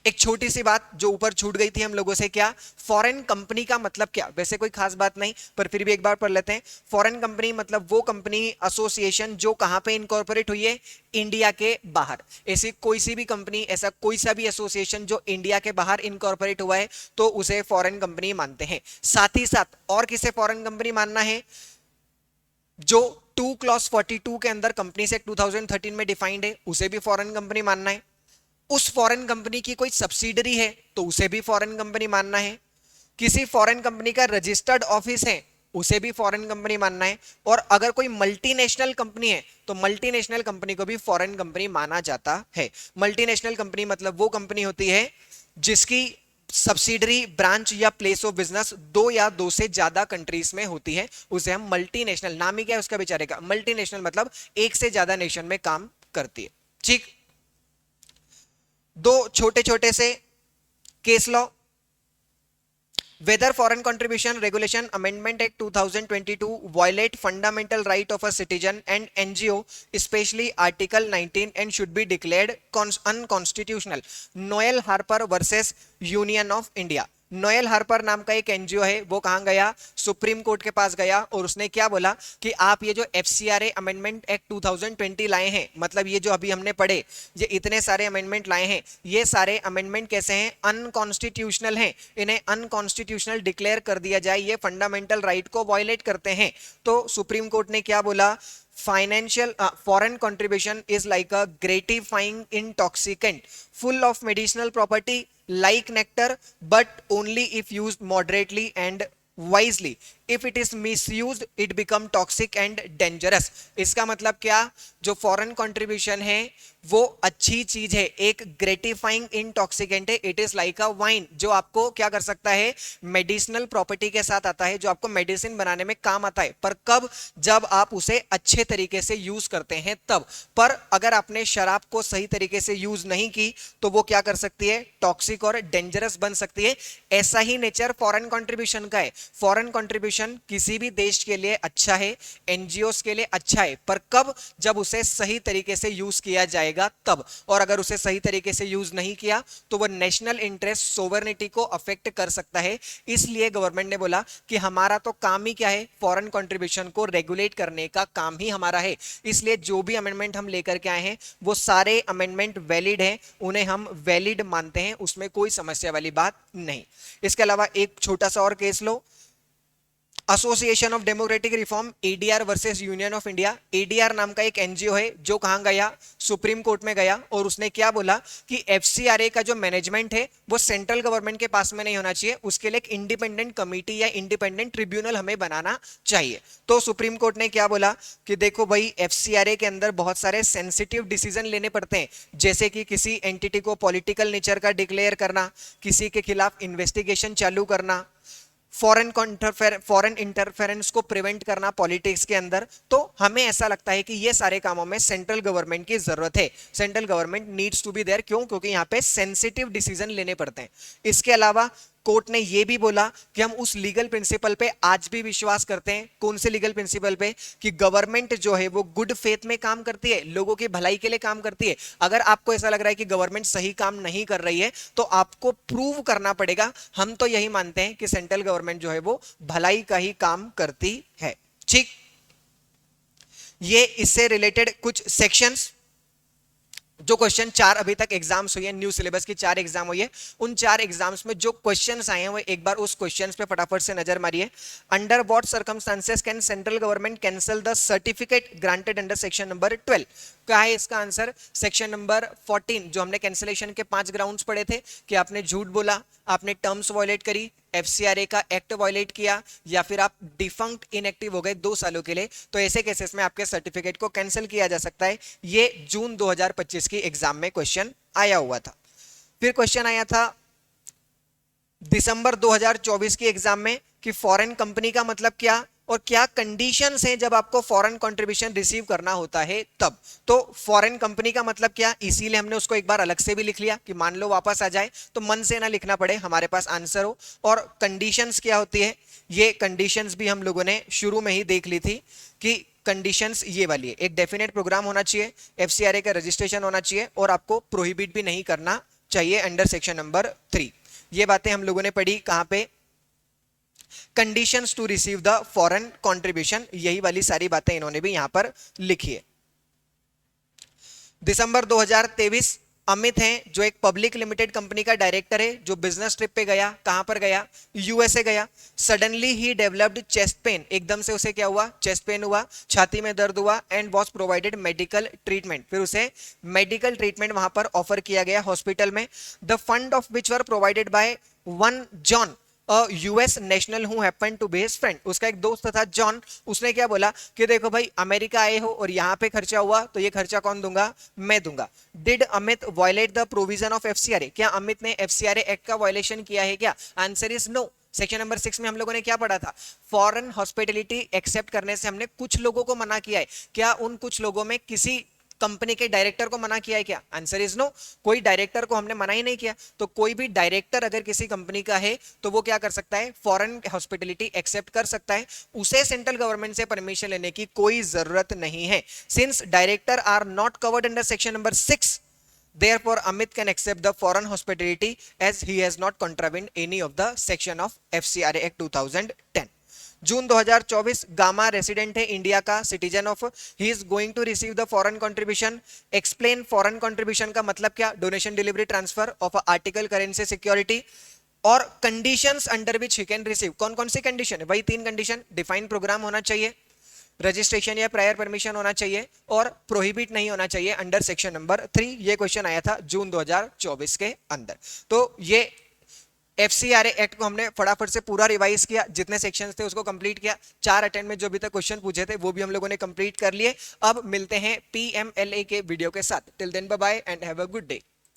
एक छोटी सी बात जो ऊपर छूट गई थी हम लोगों से, क्या, फॉरेन कंपनी का मतलब क्या, वैसे कोई खास बात नहीं पर फिर भी एक बार पढ़ लेते हैं। फॉरेन कंपनी मतलब वो कंपनी एसोसिएशन जो कहां पे इनकॉर्पोरेट हुई है, इंडिया के बाहर। ऐसी कोई सी भी कंपनी, ऐसा कोई सा भी एसोसिएशन जो इंडिया के बाहर इनकॉर्पोरेट हुआ है तो उसे फॉरेन कंपनी मानते हैं। साथ ही साथ और किसे फॉरेन कंपनी मानना है, जो 2 क्लॉज 42 के अंदर कंपनीज एक्ट 2013 में डिफाइंड है उसे भी फॉरेन कंपनी मानना है। उस फॉरेन कंपनी की कोई सब्सिडरी है तो उसे भी फॉरेन कंपनी मानना है। किसी फॉरेन कंपनी का रजिस्टर्ड ऑफिस है उसे भी फॉरेन कंपनी मानना है। और अगर कोई मल्टीनेशनल कंपनी है तो मल्टीनेशनल कंपनी को भी फॉरेन कंपनी माना जाता है। मल्टीनेशनल कंपनी मतलब वो कंपनी होती है जिसकी सब्सिडरी, ब्रांच या प्लेस ऑफ बिजनेस 2 या 2 से ज्यादा कंट्रीज में होती है, उसे हम मल्टीनेशनल, नाम ही क्या है उसका बेचारे का, मल्टीनेशनल मतलब एक से ज्यादा नेशन में काम करती है। ठीक, दो छोटे छोटे से case law, whether foreign contribution regulation amendment act 2022 violate fundamental right of a citizen and NGO, especially article 19, and should be declared unconstitutional. Noel Harper versus Union of India. Noel Harper नाम का एक NGO है, वो कहां गया, supreme court के पास गया और उसने क्या बोला कि आप ये जो एफसीआरए अमेंडमेंट एक्ट 2020 लाए हैं, मतलब ये जो अभी हमने पढ़े, ये इतने सारे अमेंडमेंट लाए हैं, ये सारे अमेंडमेंट कैसे हैं, अनकॉन्स्टिट्यूशनल हैं, इन्हें अनकॉन्स्टिट्यूशनल डिक्लेयर कर दिया जाए, ये फंडामेंटल राइट को वायलेट करते हैं। तो सुप्रीम कोर्ट ने क्या बोला, financial foreign contribution is like a gratifying intoxicant full of medicinal property like nectar, but only if used moderately and wisely. If it is misused it become toxic and dangerous. इसका मतलब क्या, जो foreign contribution है वो अच्छी चीज है, एक ग्रेटिफाइंग इंटॉक्सिकेंट है, it is like a wine, जो आपको क्या कर सकता है, मेडिसिनल प्रॉपर्टी के साथ आता है, जो आपको मेडिसिन बनाने में काम आता है, पर कब, जब आप उसे अच्छे तरीके से यूज करते हैं तब। पर अगर आपने शराब को सही तरीके से यूज नहीं की तो वो क्या कर सकती है, टॉक्सिक और डेंजरस बन सकती है। ऐसा ही नेचर फॉरेन कंट्रीब्यूशन का है। फॉरेन कंट्रीब्यूशन कंट्रीब्यूशन किसी भी देश के लिए अच्छा है, एनजीओस के लिए अच्छा है, पर कब? जब उसे सही तरीके से यूज किया जाएगा तब। और अगर उसे सही तरीके से यूज नहीं किया तो वो नेशनल इंटरेस्ट, सोवरेनिटी को अफेक्ट कर सकता है। इसलिए गवर्नमेंट ने बोला कि हमारा तो काम ही क्या है, फॉरेन कंट्रीब्यूशन को रेगुलेट करने का काम ही हमारा है। इसलिए जो भी अमेंडमेंट हम लेकर के आए हैं वो सारे अमेंडमेंट वैलिड हैं, उन्हें हम वैलिड मानते हैं, उसमें कोई समस्या वाली बात नहीं। इसके अलावा एक छोटा सा और case low, association of democratic reform, ADR versus Union of India. ADR नाम का एक एनजीओ है जो कहां गया, सुप्रीम कोर्ट में गया और उसने क्या बोला कि एफसीआरए का जो मैनेजमेंट है वो सेंट्रल गवर्नमेंट के पास में नहीं होना चाहिए, उसके लिए एक इंडिपेंडेंट कमेटी या इंडिपेंडेंट ट्रिब्यूनल हमें बनाना चाहिए। तो सुप्रीम कोर्ट ने क्या बोला कि देखो भाई, एफसीआरए के अंदर बहुत सारे सेंसिटिव डिसीजन लेने पड़ते हैं, जैसे कि किसी एंटिटी को पॉलिटिकल नेचर का डिक्लेयर करना, किसी के खिलाफ इन्वेस्टिगेशन चालू करना, फॉरेन इंटरफेरेंस को प्रिवेंट करना पॉलिटिक्स के अंदर। तो हमें ऐसा लगता है कि ये सारे कामों में सेंट्रल गवर्नमेंट की जरूरत है, central government needs to be there. क्यों? क्योंकि यहाँ पे सेंसिटिव डिसीजन लेने पड़ते हैं। इसके अलावा कोर्ट ने यह भी बोला कि हम उस लीगल प्रिंसिपल पे आज भी विश्वास करते हैं। कौन से लीगल प्रिंसिपल पे? कि गवर्नमेंट जो है वो गुड फेथ में काम करती है, लोगों की भलाई के लिए काम करती है। अगर आपको ऐसा लग रहा है कि गवर्नमेंट सही काम नहीं कर रही है तो आपको प्रूव करना पड़ेगा। हम तो यही मानते हैं कि सेंट्रल गवर्नमेंट जो है वो भलाई का ही काम करती है। ठीक, ये इससे रिलेटेड कुछ सेक्शंस, जो क्वेश्चन 4 अभी तक एग्जाम्स हुई है, न्यू सिलेबस की 4 एग्जाम हुई है, उन 4 एग्जाम्स में जो क्वेश्चंस आए हैं वो एक बार उस क्वेश्चंस पे फटाफट से नजर मारिए। Under what circumstances can central government cancel the certificate granted under section number 12? क्या है इसका आंसर? सेक्शन नंबर 14, जो हमने कैंसिलेशन के 5 ग्राउंड्स पढ़े थे कि आपने झूठ बोला, आपने टर्म्स वायलेट करी, एफसीआरए का एक्ट वायलेट किया, या फिर आप डिफंक्ट इनएक्टिव हो गए 2 सालों के लिए, तो ऐसे केसेस में आपके सर्टिफिकेट को कैंसिल किया जा सकता है। ये जून 2025 की एग्जाम में क्वेश्चन आया हुआ था। फिर क्वेश्चन आया था दिसंबर 2024 की एग्जाम में कि फॉरेन कंपनी का मतलब क्या और क्या कंडीशंस हैं जब आपको फॉरेन कंट्रीब्यूशन रिसीव करना होता है तब। तो फॉरेन कंपनी का मतलब क्या, इसीलिए हमने उसको एक बार अलग से भी लिख लिया कि मान लो वापस आ जाए तो मन से ना लिखना पड़े, हमारे पास आंसर हो। और कंडीशंस क्या होती है, ये कंडीशंस भी हम लोगों ने शुरू में ही देख ली थी कि कंडीशंस ये वाली है, एक डेफिनेट प्रोग्राम होना चाहिए, एफसीआरए का रजिस्ट्रेशन होना चाहिए और आपको प्रोहिबिट भी नहीं करना चाहिए अंडर सेक्शन नंबर 3। ये बातें हम लोगों ने पढ़ी कहां पे, conditions to receive the foreign contribution, यही वाली सारी बातें इन्होंने भी यहां पर लिखी है। दिसंबर 2023, अमित हैं जो एक पब्लिक लिमिटेड कंपनी का डायरेक्टर है, जो बिजनेस ट्रिप पे गया, कहां पर गया, यूएसए गया। Suddenly he developed chest pain, एकदम से उसे क्या हुआ, चेस्ट पेन हुआ, छाती में दर्द हुआ, and was provided medical treatment, फिर उसे मेडिकल ट्रीटमेंट वहां पर ऑफर किया गया हॉस्पिटल में। The fund of which were provided by one John, US national who happen to be his friend, उसका एक दोस्त था जॉन। उसने क्या बोला कि देखो भाई, अमेरिका आए हो और यहाँ पे खर्चा हुआ तो ये खर्चा कौन दूंगा, मैं दूंगा। Did Amit violate the provision of FCRA, क्या अमित ने एफसीआरए एक्ट का वायलेशन किया है क्या? Answer is no. Section number 6 में हम लोगों ने क्या पढ़ा था, फॉरेन हॉस्पिटैलिटी एक्सेप्ट करने से हमने कुछ लोगों को मना किया है, क्या उन कुछ लोगों में किसी कंपनी के डायरेक्टर को मना किया है क्या? आंसर इज नो, कोई डायरेक्टर को हमने मना ही नहीं किया। तो कोई भी डायरेक्टर अगर किसी कंपनी का है तो वो क्या कर सकता है, फॉरेन हॉस्पिटैलिटी एक्सेप्ट कर सकता है, उसे सेंट्रल गवर्नमेंट से परमिशन लेने की कोई जरूरत नहीं है। Since director are not covered under section number 6, therefore Amit can accept the foreign hospitality as he has not contravened any of the section of FCRA Act 2010। June 2024, Gama resident है India का, citizen of, he is going to receive the foreign contribution. Explain foreign contribution का मतलब क्या, donation, delivery, transfer of article, currency, security और conditions under which he can receive. कौन कौन सी condition है, वही 3 कंडीशन, डिफाइन प्रोग्राम होना चाहिए, रजिस्ट्रेशन या प्रायर परमिशन होना चाहिए और प्रोहिबिट नहीं होना चाहिए अंडर सेक्शन नंबर 3। ये क्वेश्चन आया था जून 2024 के अंदर। तो ये एफसीआरए एक्ट को हमने फटाफट से पूरा रिवाइज किया, जितने सेक्शंस थे उसको कंप्लीट किया, 4 अटेम्प्ट में जो अभी तक क्वेश्चन पूछे थे वो भी हम लोगों ने कंप्लीट कर लिए। अब मिलते हैं पीएमएलए के वीडियो के साथ। Till then bye bye and have a good day.